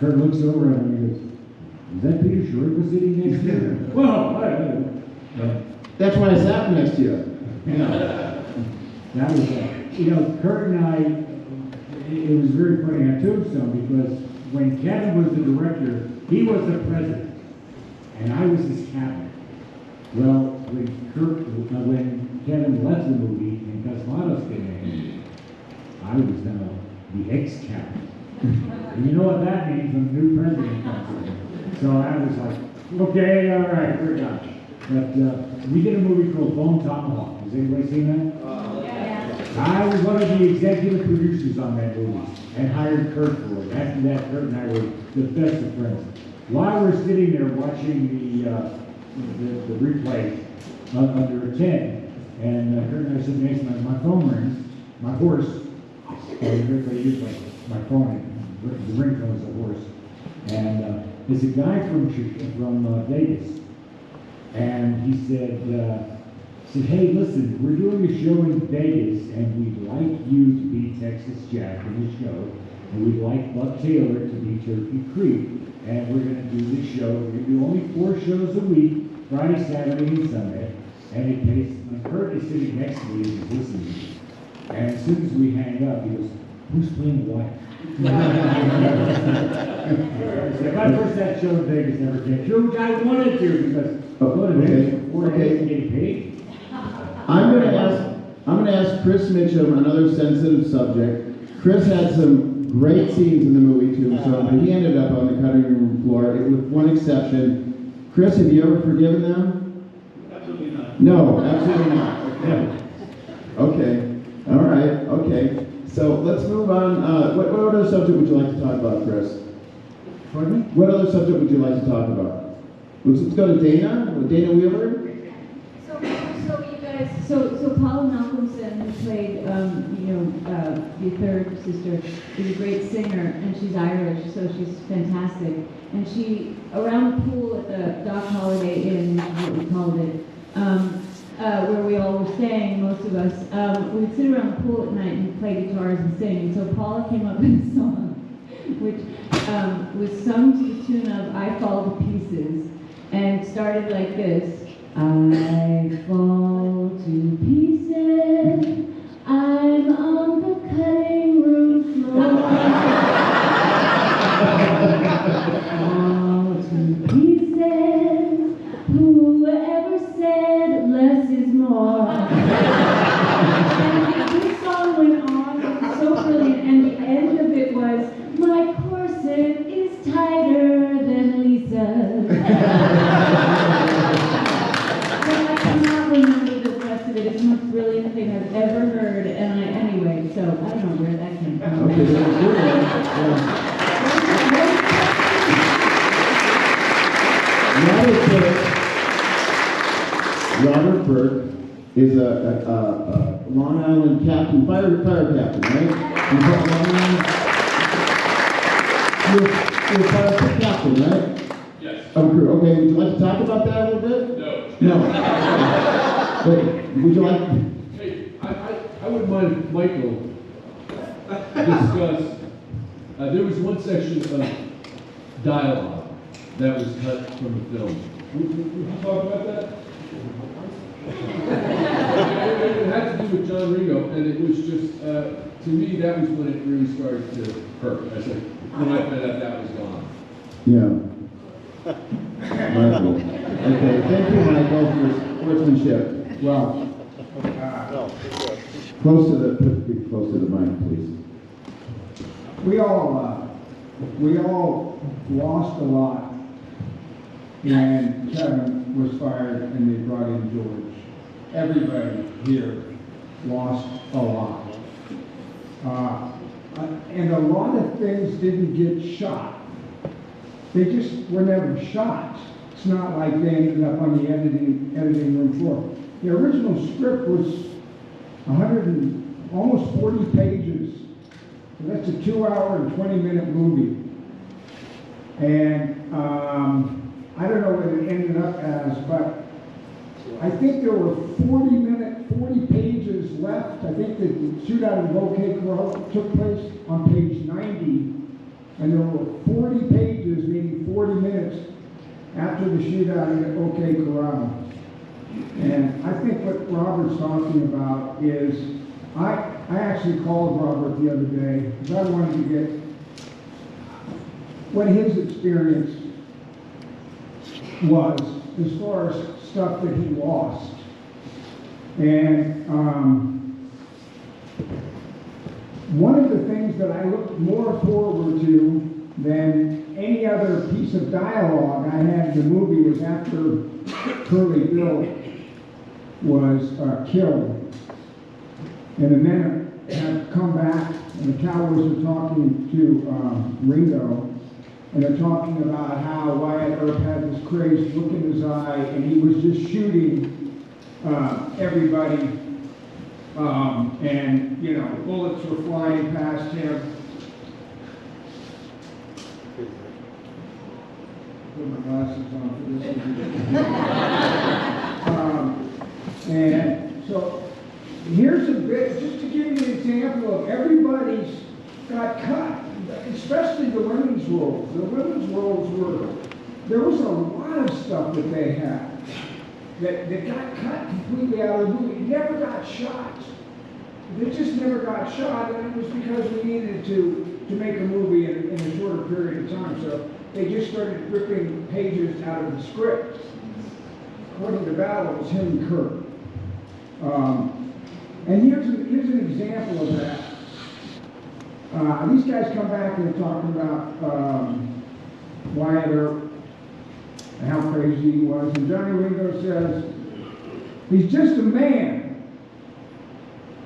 Kurt looks over at him and he goes, "Is that Peter Schroeder sitting next to you?" Well, That's why I sat next to you. that was, Kurt and I, it was very funny on Tombstone because when Kevin was the director, he was the president, and I was his cabinet. Well, when Kevin left the movie and Cosmatos came in, I was now the ex-cabinet. And you know what that means when the new president comes in. So I was like, okay, all right, we're done. But we did a movie called Bone Tomahawk. Has anybody seen that? I was one of the executive producers on that movie and hired Kurt for it. After that, Kurt and I were the best of friends. While we're sitting there watching the replay under a tent, and Kurt and I sit next to my phone rings, my horse, everybody used my phone, the ringtone is a horse, and there's a guy from Vegas, and he said, "Hey, listen, we're doing a show in Vegas, and we'd like you to be Texas Jack in the show, and we'd like Buck Taylor to be Turkey Creek, and we're going to do this show. We're going to do only 4 shows a week, Friday, Saturday, and Sunday, and he pays, my Kurt is sitting next to me and he's listening. And as soon as we hang up, he goes, "Who's playing what?" It's like, my first that show in Vegas never came true, which I wanted to, because going to Vegas for 4 days and getting paid. I'm gonna ask Chris Mitchum another sensitive subject. Chris had some great scenes in the movie Tombstone, but he ended up on the cutting room floor, with one exception. Chris, have you ever forgiven them? Absolutely not. No, absolutely not. Okay. All right. Okay. So let's move on. What other subject would you like to talk about, Chris? Pardon me? What other subject would you like to talk about? Let's go to Dana. Dana Wheeler. So you guys, so Paula Malcolmson, who played, the third sister, is a great singer, and she's Irish, so she's fantastic. And she, around the pool at the Dock Holiday Inn, what we called it, where we all were staying, most of us, we'd sit around the pool at night and play guitars and sing. And so Paula came up with a song, which was sung to the tune of "I Fall to Pieces," and started like this: I fall to pieces, I'm on the cutting room floor. Fall to pieces, whoever said less is more. And this song went on, it was so brilliant, and the end of it was, my corset is tighter than Lisa's. But I cannot remember the rest of it. It's the most brilliant thing I've ever heard, and anyway, so I don't know where that came from. Okay, that's good. Robert Burke is a Long Island captain, fire captain, right? You're a fire captain, right? Yes. Of crew. Okay, would you like to talk about that a little bit? No. No. But would you like? Hey, I wouldn't mind if Michael discuss, there was one section of dialogue that was cut from the film. Would you talk about that? It had to do with John Ringo, and it was just, to me, that was when it really started to hurt. I said, when I found out that was gone. Yeah. Michael. Okay, thank you, Michael, for your sportsmanship. Well, close to the mic, please. We all lost a lot when Kevin was fired and they brought in George. Everybody here lost a lot. And a lot of things didn't get shot. They just were never shot. It's not like they ended up on the editing room floor. The original script was 100 and almost 40 pages. So that's a 2-hour and 20-minute movie. And I don't know what it ended up as, but I think there were 40 pages left. I think the shootout in Bouquet Corral took place on page 90, and there were 40 pages, meaning 40 minutes after the shootout in Bouquet Corral. And I think what Robert's talking about is, I actually called Robert the other day because I wanted to get what his experience was as far as stuff that he lost. And one of the things that I looked more forward to than any other piece of dialogue I had in the movie was after Curly Bill was killed. And the men have come back, and the Cowboys are talking to Ringo, and they're talking about how Wyatt Earp had this crazy look in his eye, and he was just shooting everybody, and bullets were flying past him. Put my glasses on for this. And so here's a bit, just to give you an example of everybody's got cut, especially the women's roles. The women's roles there was a lot of stuff that they had that got cut completely out of the movie. It never got shot. It just never got shot, and it was because we needed to make a movie in a shorter period of time. So they just started ripping pages out of the script. According to Val, it was him and Kurt. And here's an example of that. These guys come back and they're talking about Wyatt Earp and how crazy he was. And Johnny Ringo says, he's just a man.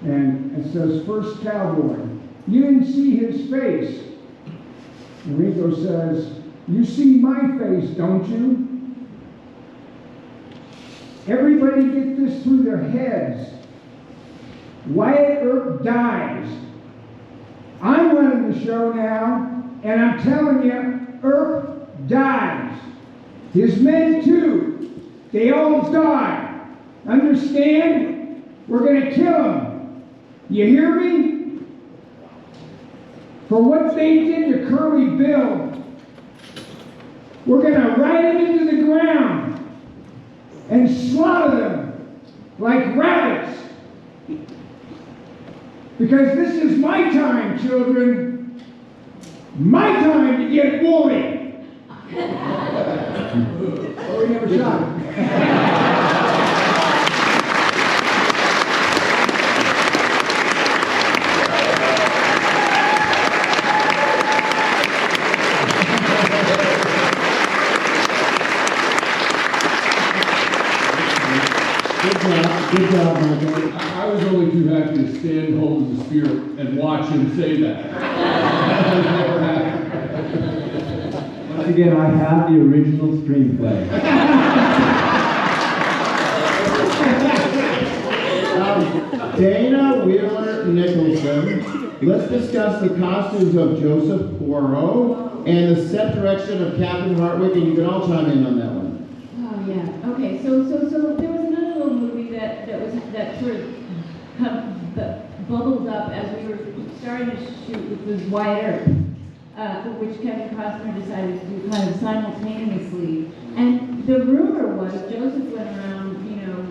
And it says, first cowboy. You didn't see his face. And Ringo says, you see my face, don't you? Everybody get this through their heads. Wyatt Earp dies. I'm running the show now, and I'm telling you, Earp dies. His men too. They all die. Understand? We're going to kill them. You hear me? For what they did to Curly Bill, we're going to ride him into the ground and slaughter them like rabbits. Because this is my time, children. My time to get woolly. Oh, we never shot him. Good job, Michael. I was only too happy to stand home in the spirit and watch him say that. That never happened. Once again, I have the original screenplay. Dana Wheeler Nicholson, let's discuss the costumes of Joseph Poirot and the set direction of Captain Hartwig, and you can all chime in on that one. Oh yeah. Okay. So there was another little movie that sort of bubbled up as we were starting to shoot, which was Wyatt Earp, which Kevin Costner decided to do kind of simultaneously. And the rumor was Joseph went around,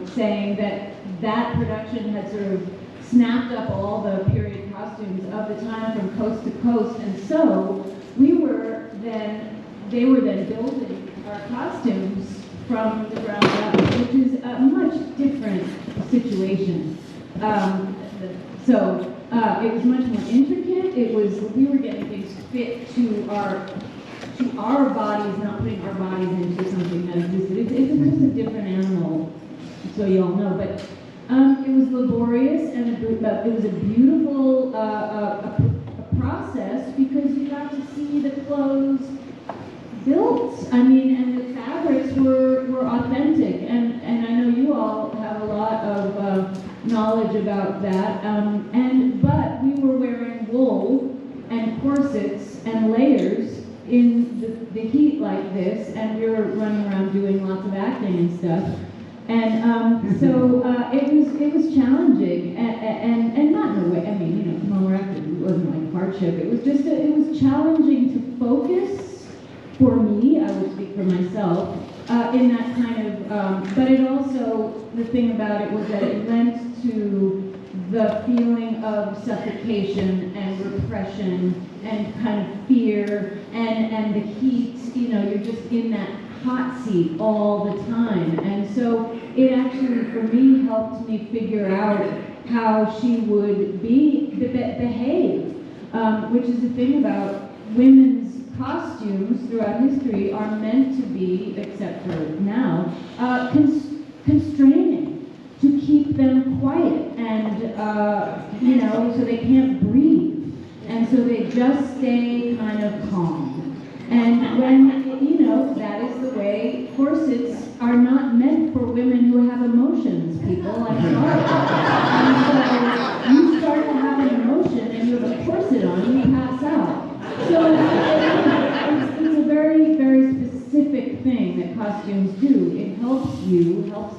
saying that production had sort of snapped up all the period costumes of the time from coast to coast, and so they were then building our costumes from the ground up, which is a much different situation. It was much more intricate. We were getting things fit to our bodies, not putting our bodies into something that existed. It's just a different animal, so you all know. But it was laborious, and it was a beautiful process because you got to see the clothes built. I mean, and the fabrics were authentic, and I know you all have a lot of knowledge about that. But we were wearing wool and corsets and layers in the heat like this, and we were running around doing lots of acting and stuff. And so it was challenging, and not in a way. I mean, when we're acting, it wasn't like hardship. It was challenging to focus. For me, I would speak for myself, in that kind of, but it also, the thing about it was that it lent to the feeling of suffocation and repression and kind of fear and the heat, you're just in that hot seat all the time. And so it actually, for me, helped me figure out how she would behave, which is the thing about women's costumes throughout history are meant to be, except for now, constraining, to keep them quiet and, so they can't breathe. And so they just stay kind of calm. And when, that is the way corsets are not meant for women who have emotions, people. I'm sorry. And so you start to have an emotion and you have a corset on, you pass out. So it's a very, very specific thing that costumes do. It helps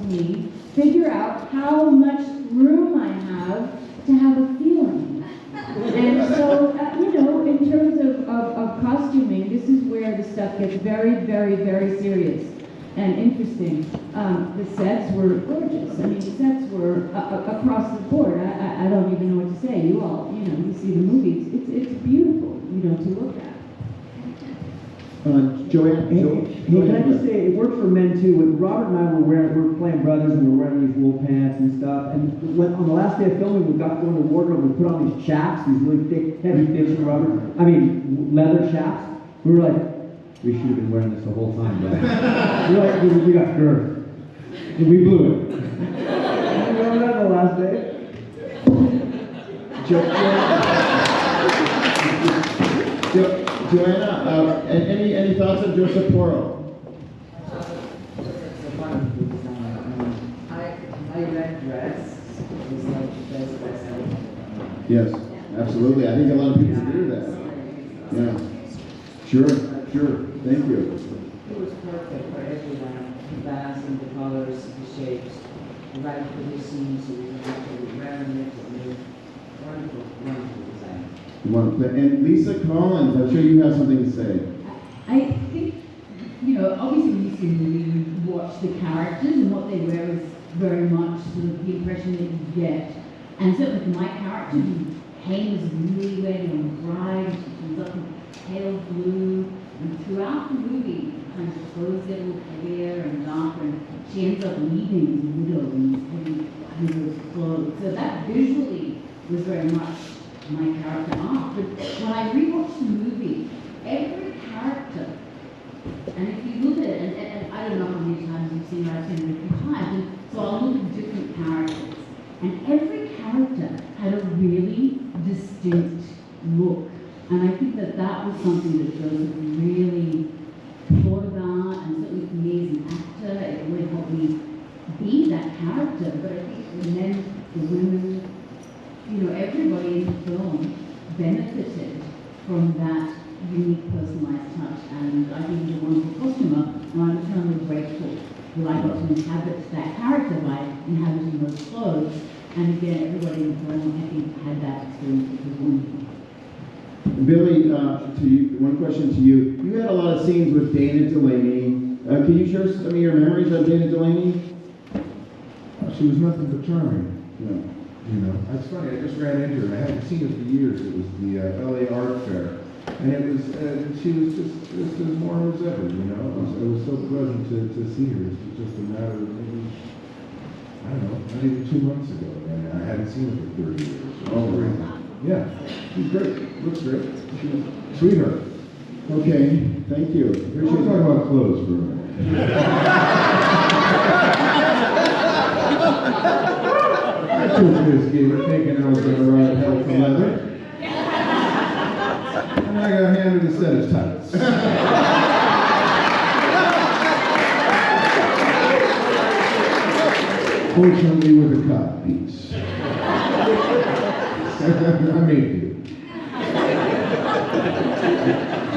me, figure out how much room I have to have a feeling. And so, in terms of costuming, this is where the stuff gets very, very, very serious. and interesting. The sets were gorgeous. I mean, the sets were across the board. I don't even know what to say. You all, you know, you see the movies. It's beautiful, you know, to look at. Joanne, Hey, can I just say, it worked for men too. When Robert and I were playing brothers, and we were wearing these wool pants and stuff. And when, on the last day of filming, we got to go in the wardrobe and put on these chaps, these really thick, heavy fits from rubber. I mean, leather chaps. We were like, we should have been wearing this the whole time, guys. We were like, we got girth. And we blew it. Remember that on the last day? Joanna, any thoughts on Joseph Porro? It's a wonderful design. I red dress is like the best dress I ever. Yes, absolutely. I think a lot of people agree with that. Yeah. Sure. Thank you. It was perfect for everyone. The balancing, the colors, the shapes, the right positions, so we can actually wearing it. Wonderful design. And Lisa Collins, I'm sure you have something to say. I think, you know, obviously when you see the movie, you watch the characters, and what they wear is very much sort of the impression that you get. And certainly for my character, Biehn was really wearing on bright, she was up in pale blue, and throughout the movie, kind of clothes get a little heavier and darker, and she ends up leaving as a widow in these clothes. So that visually was very much my character arc. But when I rewatched the movie, every character, and if you look at it, and I don't know how many times you've seen it, I've seen it a few times, and so I'll look at different characters, and every character had a really distinct look. And I think that that was something that Joseph really thought about, and certainly for me as an actor, it really helped me be that character. But I think the men, the women, you know, everybody in the film benefited from that unique personalized touch, and I think he's a wonderful costumer, and I'm eternally grateful that I got to inhabit that character by inhabiting those clothes. And again, everybody in the film, I think, had that experience, which was wonderful. Billy, to you, one question to you. You had a lot of scenes with Dana Delaney. Can you share some of your memories of Dana Delaney? She was nothing but charming. Yeah. You know, that's funny. I just ran into her. I hadn't seen her for years. It was the LA Art Fair, and it was she was just as warm as ever. You know, it was so pleasant to see her. It was just a matter of maybe, I don't know, not even 2 months ago, and I hadn't seen her for 30 years. Oh, really? Yeah, she's great. Looks great. She's a sweetheart. Okay, thank you. We'll talk about clothes for a minute. I took this game thinking I was going to ride hell for leather. And I got handed a set of tights. Fortunately, with a cod piece. I made it.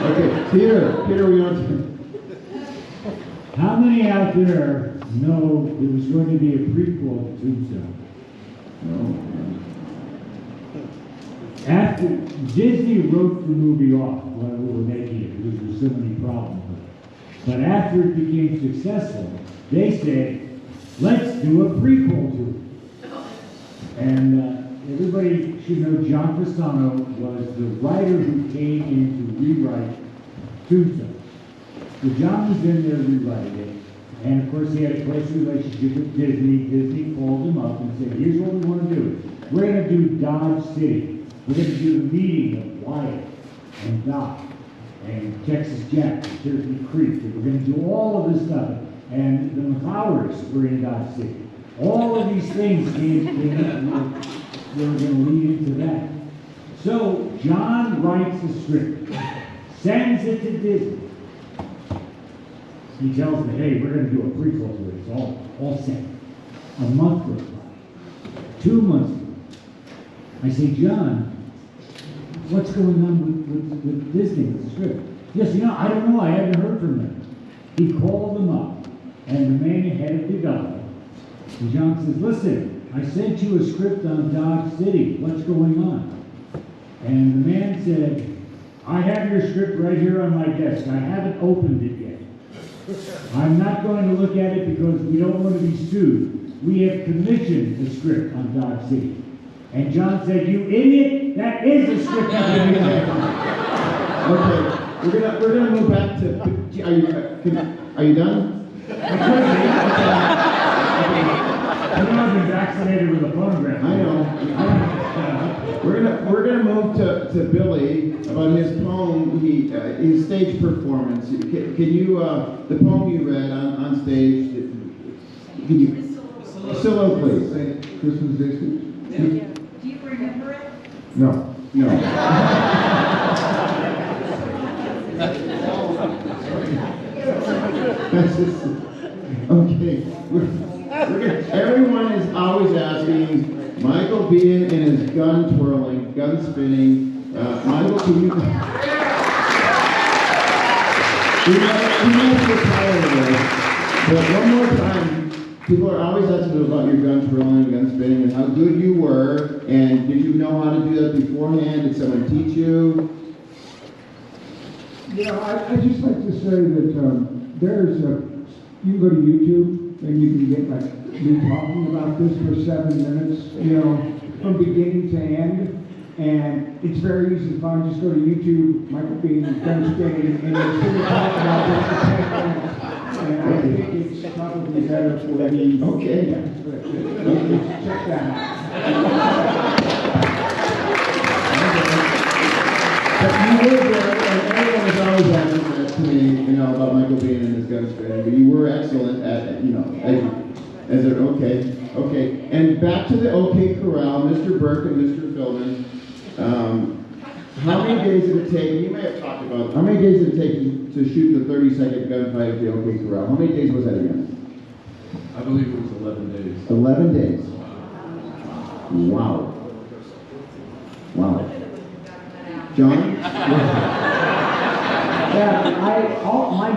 Okay, Peter, we want to. How many out there know there was going to be a prequel to Tombstone? No. After Disney wrote the movie off while we were making it because there were so many problems with it. But after it became successful, they said, let's do a prequel to it. And everybody should know John Philbin was the writer who came in to rewrite Tombstone. So John was in there rewriting it. And of course, he had a close relationship with Disney. Disney called him up and said, here's what we want to do. We're going to do Dodge City. We're going to do the meeting of Wyatt and Doc and Texas Jack and Turkey Creek. And we're going to do all of this stuff. And the McClowers were in Dodge City. All of these things came were going to lead into that. So John writes the script, sends it to Disney. He tells me, hey, we're going to do a prequel to it. It's all set. A month goes by. 2 months goes by. I say, John, what's going on with Disney, with the script? Yes, you know, I don't know. I haven't heard from them. He called them up, and the man head of development. And John says, listen, I sent you a script on Dodge City. What's going on? And the man said, I have your script right here on my desk. I haven't opened it yet. I'm not going to look at it because we don't want to be sued. We have commissioned the script on Dodge City. And John said, "You idiot, that is a script you can use." Okay, we're gonna move back to. Are you done? I know I've been vaccinated with a phonograph. I know. We're gonna move to Billy about his poem, his stage performance. Can you the poem you read on stage? Can you solo, please? Christmas Day speech? Do you remember it? No. Okay. Everyone is always asking Michael Biehn and his gun twirling, gun spinning. Michael, can you? He might retire today, but one more time. People are always asking about your gun twirling, gun spinning, and how good you were. And did you know how to do that beforehand? Did someone teach you? Yeah, I just like to say that you can go to YouTube and you can get like me talking about this for 7 minutes, from beginning to end. And it's very easy to find. Just go to YouTube, Michael Biehn, gun spinning, and it's going to talk about this for 10 minutes. And I think it's probably better for me. Okay. Yeah, check that out. But you were there, and everyone is always asking that to me, about Michael Biehn and his gun spinning. But you were excellent at, as an okay. And back to the OK Corral, Mr. Burke and Mr. Philbin. How many days did it take? You may have talked about. How many days did it take to shoot the 30-second gunfight at the OK Corral? How many days was that again? I believe it was 11 days. 11 days. Wow. John? Yeah, my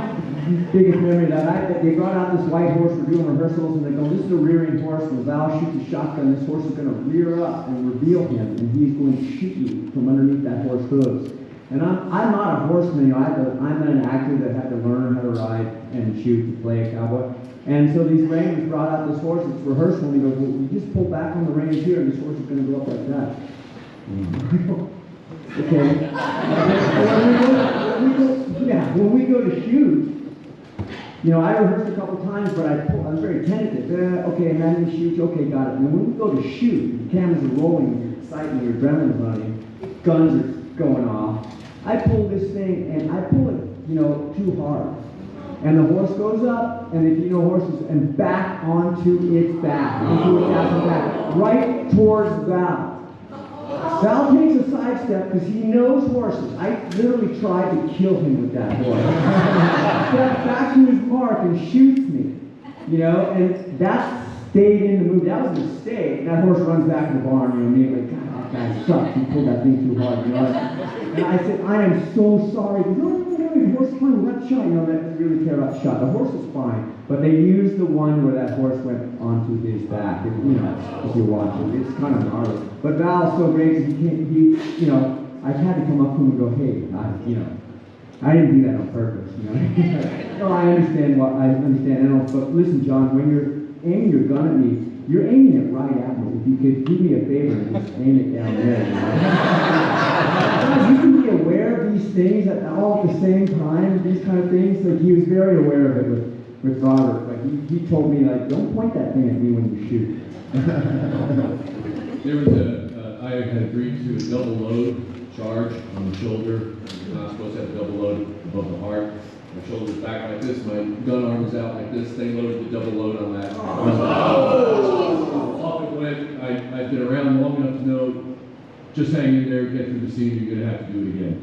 biggest memory that they brought out this white horse for doing rehearsals, and they go, "This is a rearing horse. When Val shoots a shotgun, this horse is going to rear up and reveal him, and he's going to shoot you from underneath that horse hooves." And I'm not a horseman, I'm an actor that had to learn how to ride and shoot to play a cowboy. And so these rangers brought out this horse, it's rehearsal, and he goes, "Well, you just pull back on the reins here, and this horse is going to go up like that." Okay. When we go to shoot, I rehearsed a couple times, but I'm very tentative. Okay, and then we shoot. Okay, got it. And when we go to shoot, the cameras are rolling, you're excited, your adrenaline's running, guns are going off. I pull this thing, and I pull it, too hard. And the horse goes up, and if you know horses, and back onto its back, right towards Val. Val takes a sidestep because he knows horses. I literally tried to kill him with that horse. Steps back to his mark and shoots me. And that stayed in the movie. That was a mistake. And that horse runs back in the barn, immediately. God, that guy sucks. He pulled that thing too hard, And I said, "I am so sorry." He goes, "No, the horse is fine. That shot, they really care about the shot. The horse is fine." But they used the one where that horse went onto his back. If you're watching, it's kind of gnarly. But Val's so great, I had to come up to him and go, "Hey, I didn't do that on purpose." No, I understand. But listen, John, when you're aiming your gun at me, you're aiming it right at me. If you could do me a favor and just aim it down there. You can be aware of these things all at the same time. These kind of things. Like he was very aware of it with Robert. Like he told me, "Don't point that thing at me when you shoot." There was I had agreed to a double load charge on the shoulder. I'm not supposed to have a double load above the heart. My shoulder's back like this, my gun arm is out like this. They loaded the double load on that. Off it went. I've been around long enough to know, just hang in there, get through the scene, you're going to have to do it again.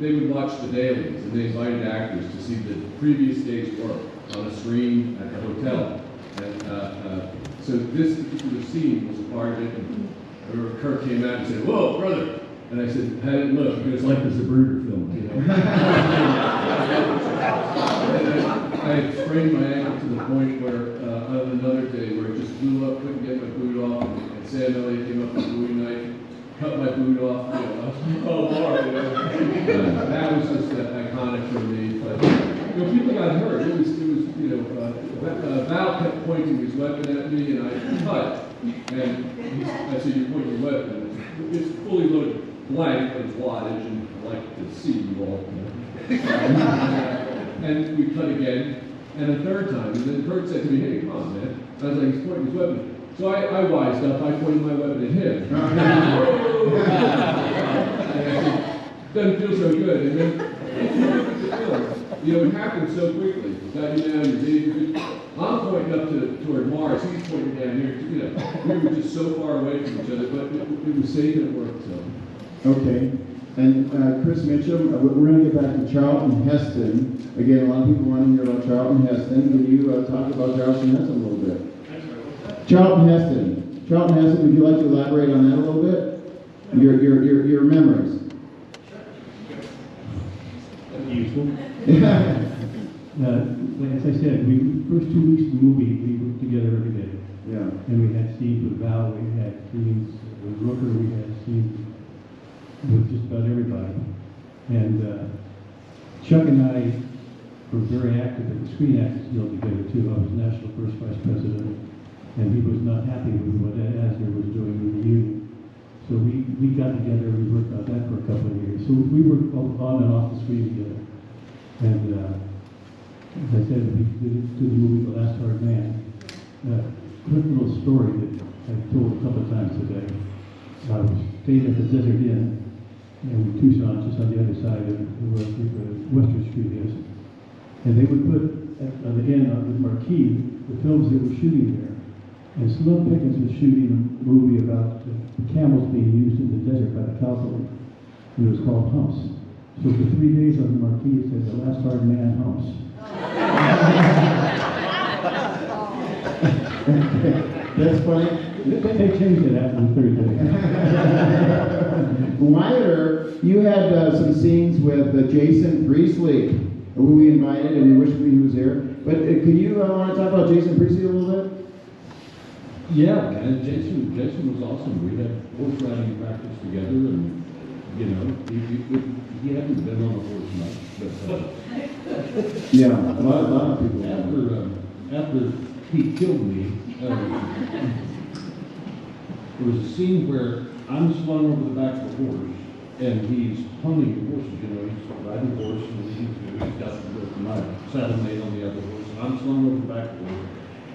They would watch the dailies, and they invited actors to see the previous day's work on a screen at the hotel. And so this particular scene was a part of it. And I remember Kirk came out and said, "Whoa, brother!" And I said, "How did it look?" He goes, "Like the Zapruder film, I had sprained my ankle to the point where on another day where it just blew up, couldn't get my boot off, and Sam Elliott came up with a Bowie knife, cut my boot off. I was like, "Oh Lord!" That was just iconic for me. But You know, people got hurt. It was Val kept pointing his weapon at me, and I cut. And I said, "You're pointing your weapon. It's fully loaded blank, but it's wattage, and I like to see you all." And we cut again, and a third time. And then Kurt said to me, "Hey, come on, man." I was like, "He's pointing his weapon." So I wised up. I pointed my weapon at him. And I said, "Doesn't feel so good." And then, you know, it happened so quickly. Got you down, you're dating. I'm pointing up toward Mars. He's pointing down here. You know, we were just so far away from each other, but it was safe and it worked. So. Okay. And Chris Mitchum, we're going to get back to Charlton Heston. Again, a lot of people want to hear about Charlton Heston. Can you talk about Charlton Heston a little bit? Charlton Heston. Charlton Heston, would you like to elaborate on that a little bit? Your memories. Useful. As I said, first 2 weeks of the movie, we worked together every day. Yeah. And we had scenes with Val, we had scenes with Rooker, we had scenes with just about everybody. And Chuck and I were very active at the Screen Actors Guild together too. I was National First Vice President, and he was not happy with what Asner was doing in the union. So we got together and we worked on that for a couple of years. So we worked on and off the screen together. And as I said, we did the movie The Last Hard Man. Quick little story that I've told a couple of times today. I was staying at the Desert Inn in Tucson, just on the other side of where Western Street is. And they would put on the end on the marquee the films they were shooting there. And Sloan Pickens was shooting a movie about camels being used in the desert by the cavalry. And it was called Humps. So for 3 days on the marquee it said The Last Hard Man Humps. That's funny. They changed it after the 3 days. Wilder, you had some scenes with Jason Priestley, who we invited, and we wish he was here. But can you want to talk about Jason Priestley a little bit? Yeah, man, Jason was awesome. We had horse riding practice together, and you know, he hadn't been on a horse much, but yeah, a lot of people. After he killed me, there was a scene where I'm slung over the back of the horse, and he's hunting the horses. You know, he's riding the horse, and he's got my saddle mate on the other horse, and I'm slung over the back of the horse,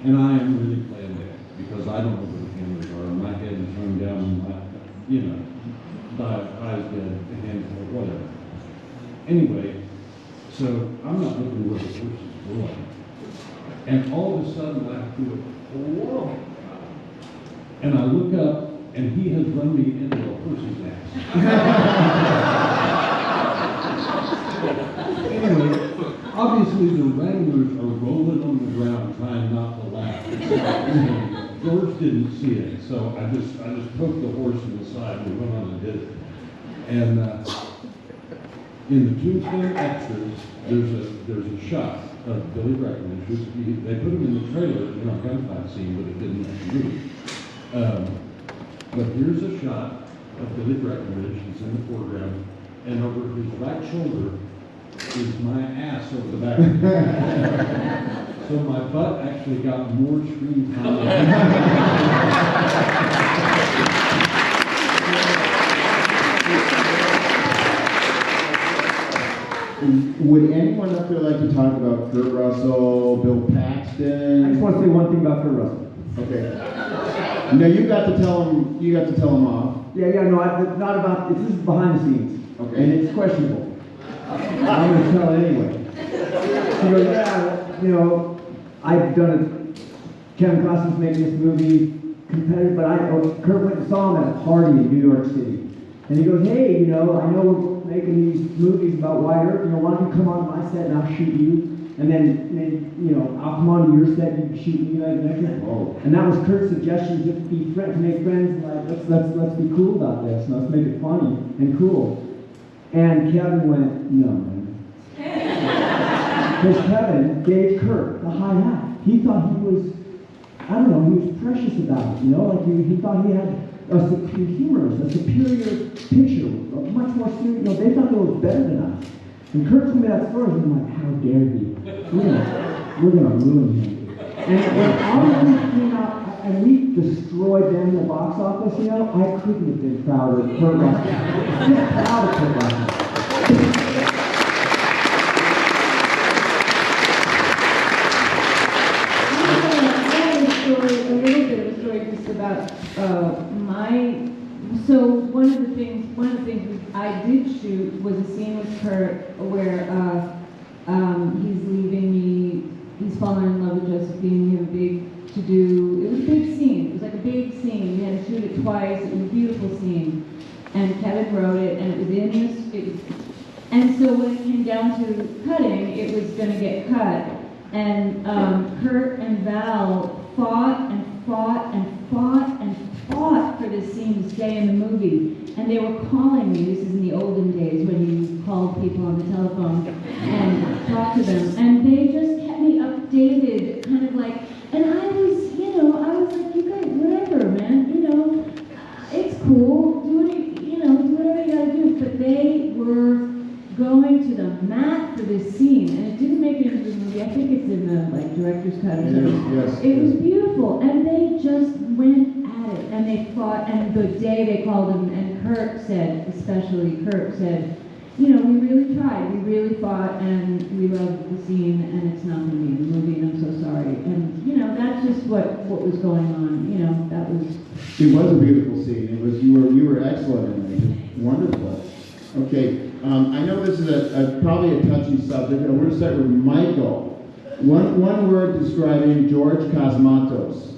and I am really playing dead because I don't know where the cameras are. My head is hung down, and my, you know, eyes dead, hands or whatever. Anyway, so I'm not looking where the horse is going, and all of a sudden I feel, whoa, and I look up, and he has run me into a horse's ass. Anyway, obviously the wranglers are rolling on the ground trying not to laugh. George didn't see it, so I just poked the horse in the side and we went on and did it. And in the Tombstone extras, there's a shot of Billy Breckenridge. They put him in the trailer in our gunfight scene, but it didn't actually move. But here's a shot of Billy Breckenridge. He's in the foreground, and over his right shoulder is my ass over the back of his head. So my butt actually got more screen time. Would anyone up there like to talk about Kurt Russell, Bill Paxton? I just want to say one thing about Kurt Russell. Okay. No, you got to tell him off. Yeah, no, not about, this is behind the scenes. Okay. And it's questionable. I'm going to tell it anyway. She goes, yeah, you know, I've done Kevin Costner's making this movie competitive, but Kurt went and saw him at a party in New York City. And he goes, hey, you know, I know we're making these movies about Wide Earth, you know, why don't you come on my set and I'll shoot you? And then you know, I'll come on to your set and you shoot me like next time. Oh. And that was Kurt's suggestion, just to make friends, and like let's be cool about this, and let's make it funny and cool. And Kevin went, no, man. Because Kevin gave Kurt the high hat. He thought he was, I don't know, he was precious about it, you know, like he thought he had humorous, a superior picture, a much more serious, you know, they thought they were better than us. And Kurt told me that story, and I'm like, how dare he? We're gonna ruin him. And all of them came out, and we destroyed them in the box office, I couldn't have been prouder of Kurt Russell. Just proud of Kurt Russell. A little bit of a story just about so one of the things I did shoot was a scene with Kurt where he's leaving me, he's fallen in love with Josephine, we have a big to-do, it was a big scene, it was like a big scene, we had to shoot it twice, it was a beautiful scene, and Kevin wrote it, and it was in this, and so when it came down to cutting, it was going to get cut, and Kurt and Val fought and fought and fought and fought for this scene to stay in the movie. And they were calling me, this is in the olden days when you called people on the telephone and talked to them. And they just kept me updated, kind of like, and I was like, you guys, whatever, man, it's cool, do whatever you gotta do. But they were going to the mat for this scene, and it didn't make it into the movie. I think it's in the director's cut or something. Yes. It was beautiful, and they just went at it, and they fought. And the day they called him, and Kurt said, we really tried, we really fought, and we loved the scene, and it's not going to be in the movie, and I'm so sorry. And that's just what was going on. That was. It was a beautiful scene. It was you were excellent in it. Wonderful. Okay. I know this is probably a touchy subject, and we're going to start with Michael. One word describing George Cosmatos.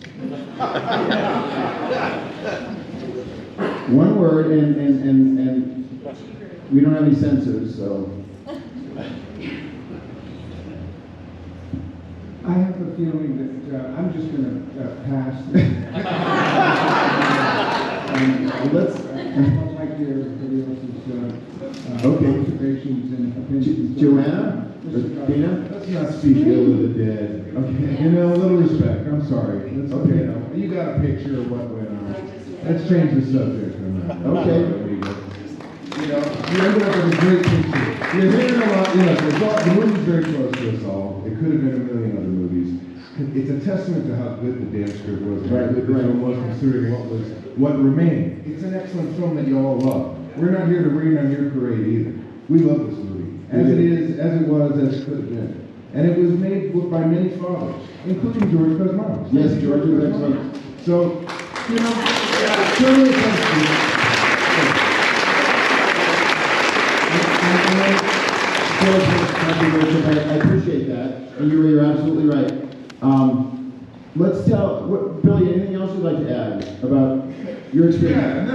One word, and we don't have any censors, so. I have a feeling that I'm just going to pass. Let's. I'd like to hear everybody else's observations and opinions. Joanna? Biehn? Let's not speak ill of the dead. Okay. A little respect. I'm sorry. Okay. You got a picture of what went on. Let's change the subject. Okay. You ended up with a great picture. You're hearing a lot. The movie's very close to us all. It could have been a million other movies. It's a testament to how good the dance script was, how good the film was, considering what remained. It's an excellent film that you all love. We're not here to rain on your parade either. We love this movie, as it is, as it was, as it could have been. And it was made by many fathers, including George Cosmatos. Yes, George was excellent. So, certainly thank you. I appreciate that, and you're absolutely right. Let's tell, Billy, anything else you'd like to add about your experience?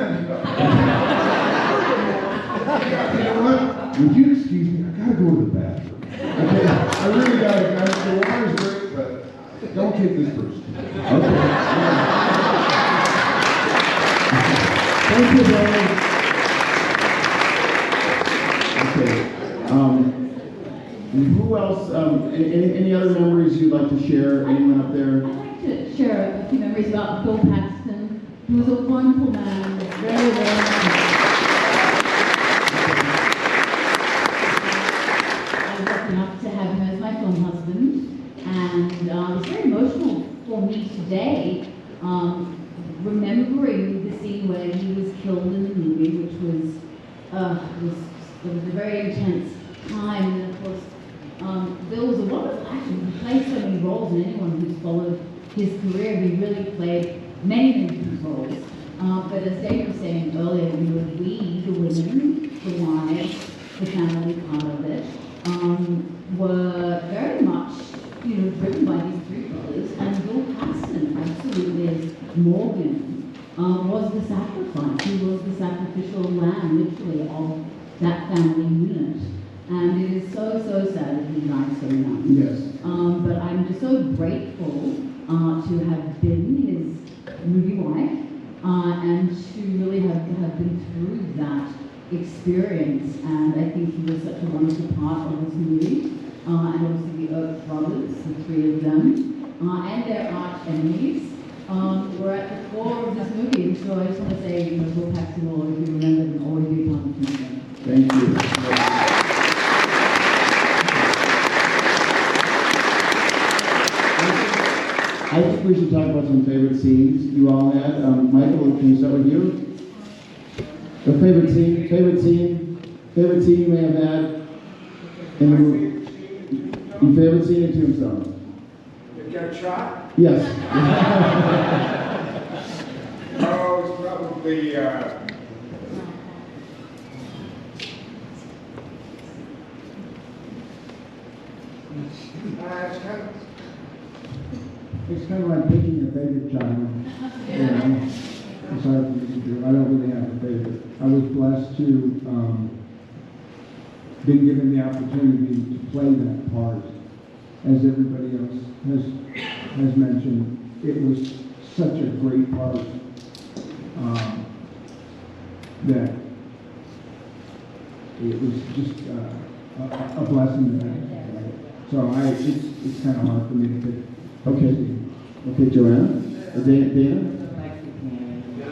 You know what? Would you excuse me? I gotta go to the bathroom. Okay? I really gotta, guys. The water's great, but don't take this personally. Okay. Thank you, Billy. Okay. Who else? Any other memories you'd like to share? Anyone up there? I'd like to share a few memories about Bill Paxton, who was a wonderful man, very, very nice. I was lucky enough to have him as my film husband, and it's very emotional for me today, remembering the scene where he was killed in the movie, which was a very intense time, and of course, Bill was a wonderful actor. He played so many roles, and anyone who's followed his career, he really played many different roles. But as Dave was saying earlier, we, the women, the wives, the family part of it, were very much, driven by these three brothers. And Bill Paxton, absolutely, as Morgan, was the sacrifice. He was the sacrificial lamb, literally, of that family unit. And it is so, so sad that he died so young. Yes. But I'm just so grateful to have been his movie wife and to really have been through that experience. And I think he was such a wonderful part of this movie. And obviously the Oak brothers, the three of them, and their arch enemies were at the core of this movie. And so I just want to say, Bill Paxton will always be remembered and always be a part of the movie. Thank you. I think we should talk about some favorite scenes you all had. Michael, can you start with you? The favorite scene you may have had in the movie. Your favorite scene in Tombstone? It got shot? Yes. Oh, it's probably, It's kind of like picking your favorite child. You know, it's hard for me to do. I don't really have a favorite. I was blessed to been given the opportunity to play that part. As everybody else has mentioned, it was such a great part that it was just a blessing to have. So it's kind of hard for me to pick. Okay, Joanna? Dana?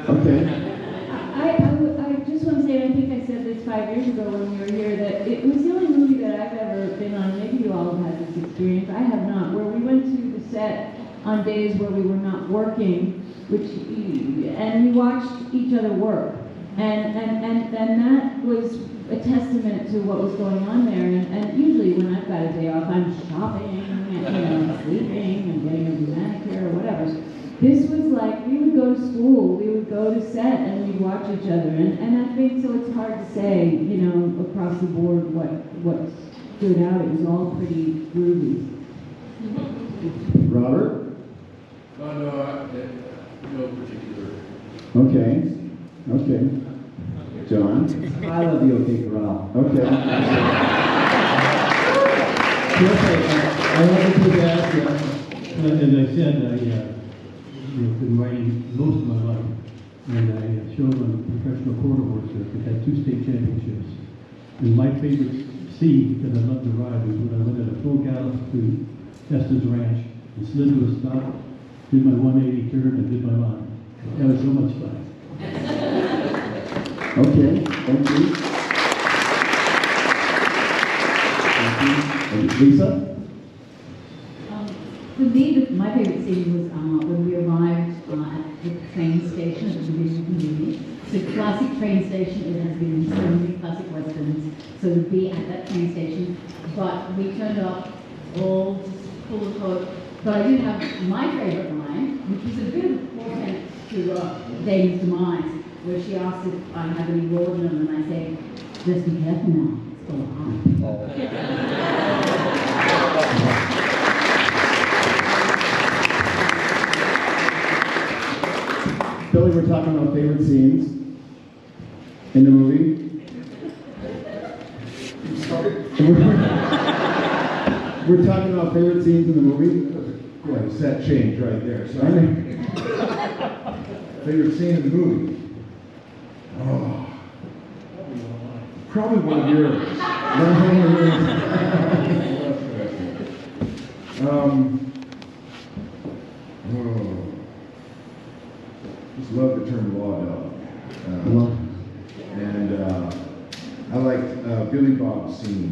Okay. I just want to say, I think I said this 5 years ago when we were here, that it was the only movie that I've ever been on. Maybe you all have had this experience. I have not. Where we went to the set on days where we were not working, and we watched each other work, and that was a testament to what was going on there. And usually when I've got a day off, I'm shopping, and sleeping, and getting a manicure or whatever. This was like, we would go to school, we would go to set, and we'd watch each other. And I think so it's hard to say, across the board what stood out. It was all pretty groovy. Robert? No particular. Okay. John? I love the OK Corral. Okay. I wanted to ask you. As I said, I've been writing most of my life, and I showed on the professional quarter horse circuit, had 2 state championships. And my favorite scene, because I love to ride, was when I went at a full gallop to Esther's Ranch and slid to a stop, did my 180 turn, and did my line. That was so much fun. Okay, thank you. And Lisa? For me, my favorite scene was when we arrived at the train station at the beginning of the movie. It's a classic train station. It has been in so many classic westerns. So to be at that train station, but we turned up all just full of hope. But I did have my favorite line, which was a bit of a portent to Dane's demise, where she asked if I have any laudanum, and I say, just be careful now, it's full of heart. Billy, we're talking about favorite scenes in the movie. We're talking about favorite scenes in the movie. Quite a set change right there. So favorite scene in the movie? Oh, probably one of yours. Just love the term law dog. And I liked Billy Bob's scene.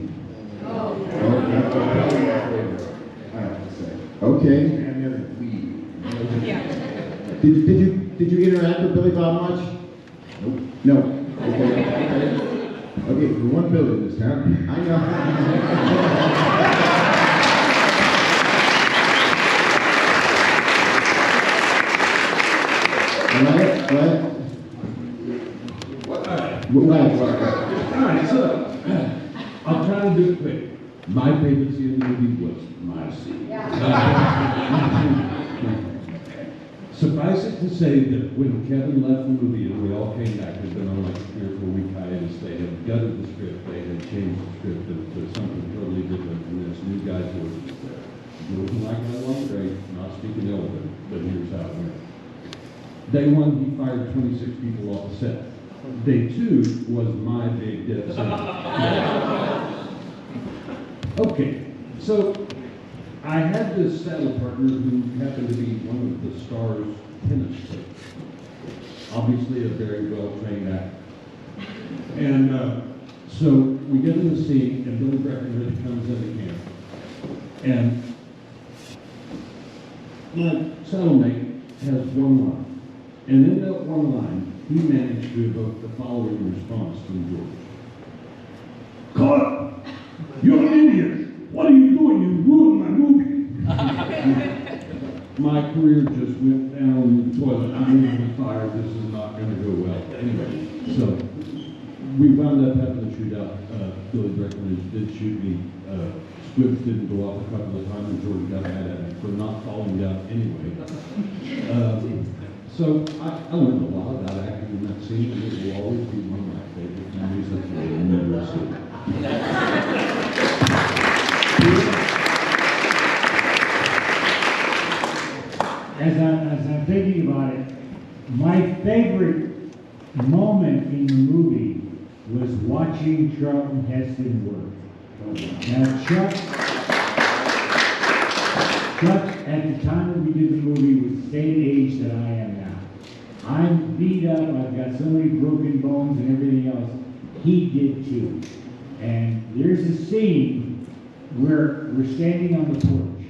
That's probably my favorite, I have to say. Okay. And the other lead. Did you interact with Billy Bob much? Nope. No. Okay. Okay, for one building this time. I know. What? All right, so I'll try to do it quick. My favorite scene in the movie was my scene. Suffice it to say that when Kevin left the movie and we all came back, there'd been on like a 3 or 4 week hiatus, they had gutted the script, they had changed the script to something totally different, and this new guy was there. It wasn't like I wasn't great, not speaking ill of it, but here's how it went. Day 1, he fired 26 people off the set. Day 2 was my big death sentence. Okay, so I had this saddle partner who happened to be one of the stars' tennis players. Obviously a very well-trained actor. And so we get in the scene, and Billy Breckenridge comes in the camp. And My cellmate has one line, and in that one line, he managed to evoke the following response from George. Carl, you're an idiot. What are you doing? You ruined my movie. My career just went down the toilet. I'm going to be fired. This is not going to go well. Anyway, so we wound up having to shoot out. Billy Breckenridge did shoot me. Squibs didn't go off a couple of times, and George got mad at me for not falling down anyway. So I learned a lot about acting in that scene, and it will always be one of my favorite memories that you'll never see. As I'm thinking about it, my favorite moment in the movie was watching Charlton Heston work. Now, Chuck, at the time that we did the movie, was the same age that I am now. I'm beat up, I've got so many broken bones and everything else. He did too. And there's a scene where we're standing on the porch,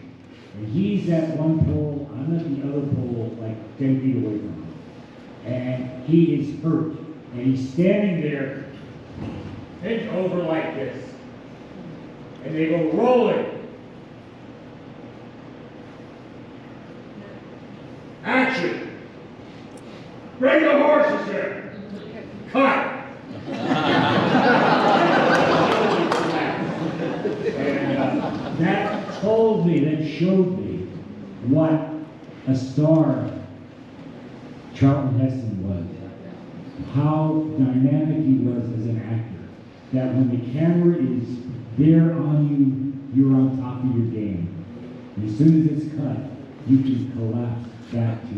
and he's at one pole, I'm at the other pole, like 10 feet away from him. And he is hurt, and he's standing there, bent over like this. And they go rolling. Action! Bring the horses here! Cut! And that told me, that showed me what a star Charlton Heston was. How dynamic he was as an actor. That when the camera is there on you, you're on top of your game. And as soon as it's cut, you can collapse back to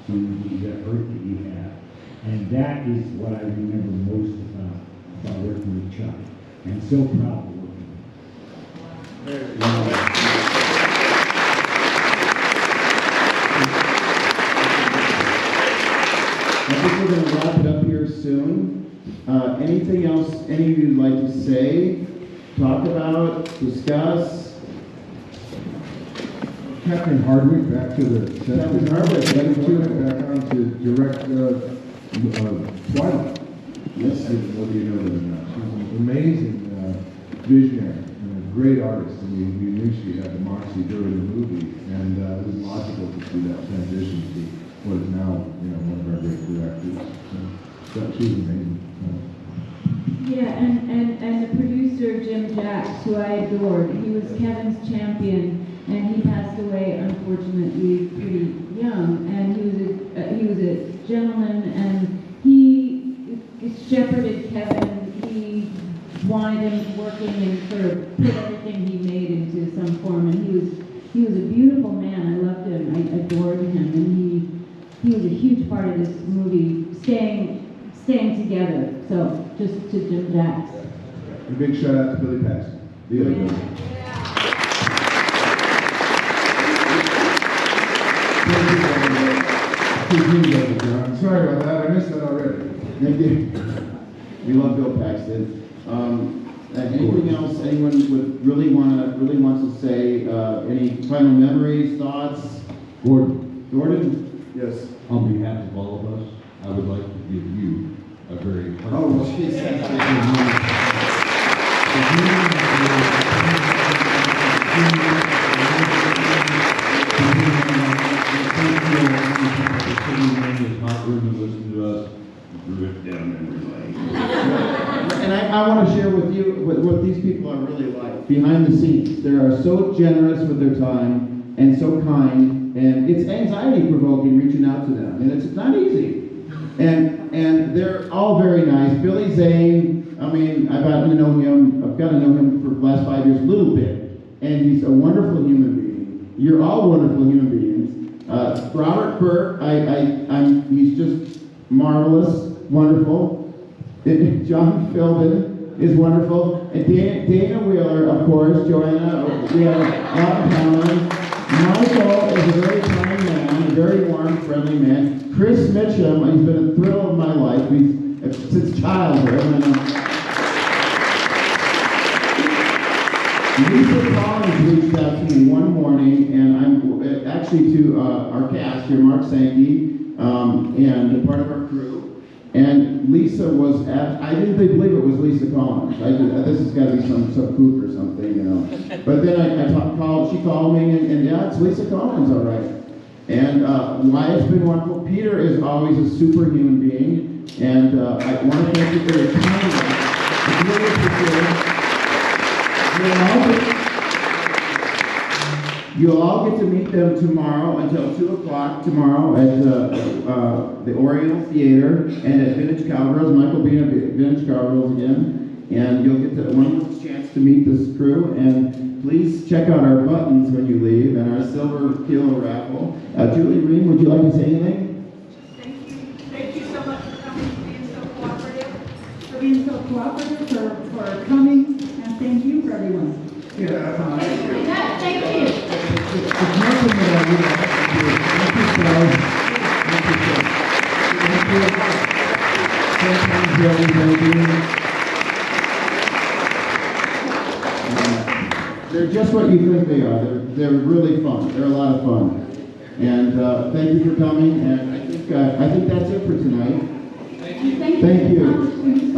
the hurt that you have. And that is what I remember most about working with Chuck. And so proud of working with him. I think we're going to wrap it up here soon. Anything else any of you would like to say, talk about, discuss? Captain Hardwick, back to the set. Captain Hardwick, back on to direct Twilight. Yes. Whether you know that or not. She's an amazing visionary and a great artist, and we knew she had the moxie during the movie, and it was logical to see that transition to what is now, one of our great directors. So she's amazing. Yeah, and the producer, Jim Jacks, who I adored, he was Kevin's champion, and he passed away, unfortunately, pretty young. And he was a gentleman, and he shepherded Kevin. He wanted him working and sort of put everything he made into some form. And he was a beautiful man. I loved him. I adored him, and he was a huge part of this movie, staying together. So just to Jim Jacks. A big shout out to Billy Paxton, the other Billy. Sorry about that. I missed that already. Thank you. We love Bill Paxton. Anything else anyone really wants to say? Any final memories, thoughts? Gordon? Yes. On behalf of all of us, I would like to give you a very Geez. And I want to share with you what these people are really like behind the scenes. They are so generous with their time and so kind, and it's anxiety provoking reaching out to them, and it's not easy. And they're all very nice. Billy Zane, I mean, I've gotten to know him for the last 5 years a little bit, and he's a wonderful human being. You're all wonderful human beings. Robert Burke, he's just marvelous, wonderful. John Philbin is wonderful. And Dana Wheeler, of course, Joanna, we have a lot in common. Michael is a very kind man, a very warm, friendly man. Chris Mitchum, he's been a thrill of my life since childhood. Lisa Collins reached out to me one morning, and actually to our cast here, Mark Sankey, and part of our crew. And Lisa was I didn't believe it was Lisa Collins. This has got to be some kook or something, you know. But then she called me, and yeah, it's Lisa Collins, all right. And why it's been wonderful. Peter is always a superhuman being, and I want to thank you for your time. It's really appreciated. You'll all get to meet them tomorrow until 2 o'clock tomorrow at the Oriental Theater and at Vintage Cowgirls. Michael Biehn at Vintage Cowgirls again. And you'll get one chance to meet this crew. And please check out our buttons when you leave and our silver kilo raffle. Julie Ream, would you like to say anything? Thank you so much for coming, for being so cooperative, for coming, and thank you for everyone. Thank you. They're just what you think they are. They're really fun. They're a lot of fun. And thank you for coming. And I think that's it for tonight. Thank you. Thank you.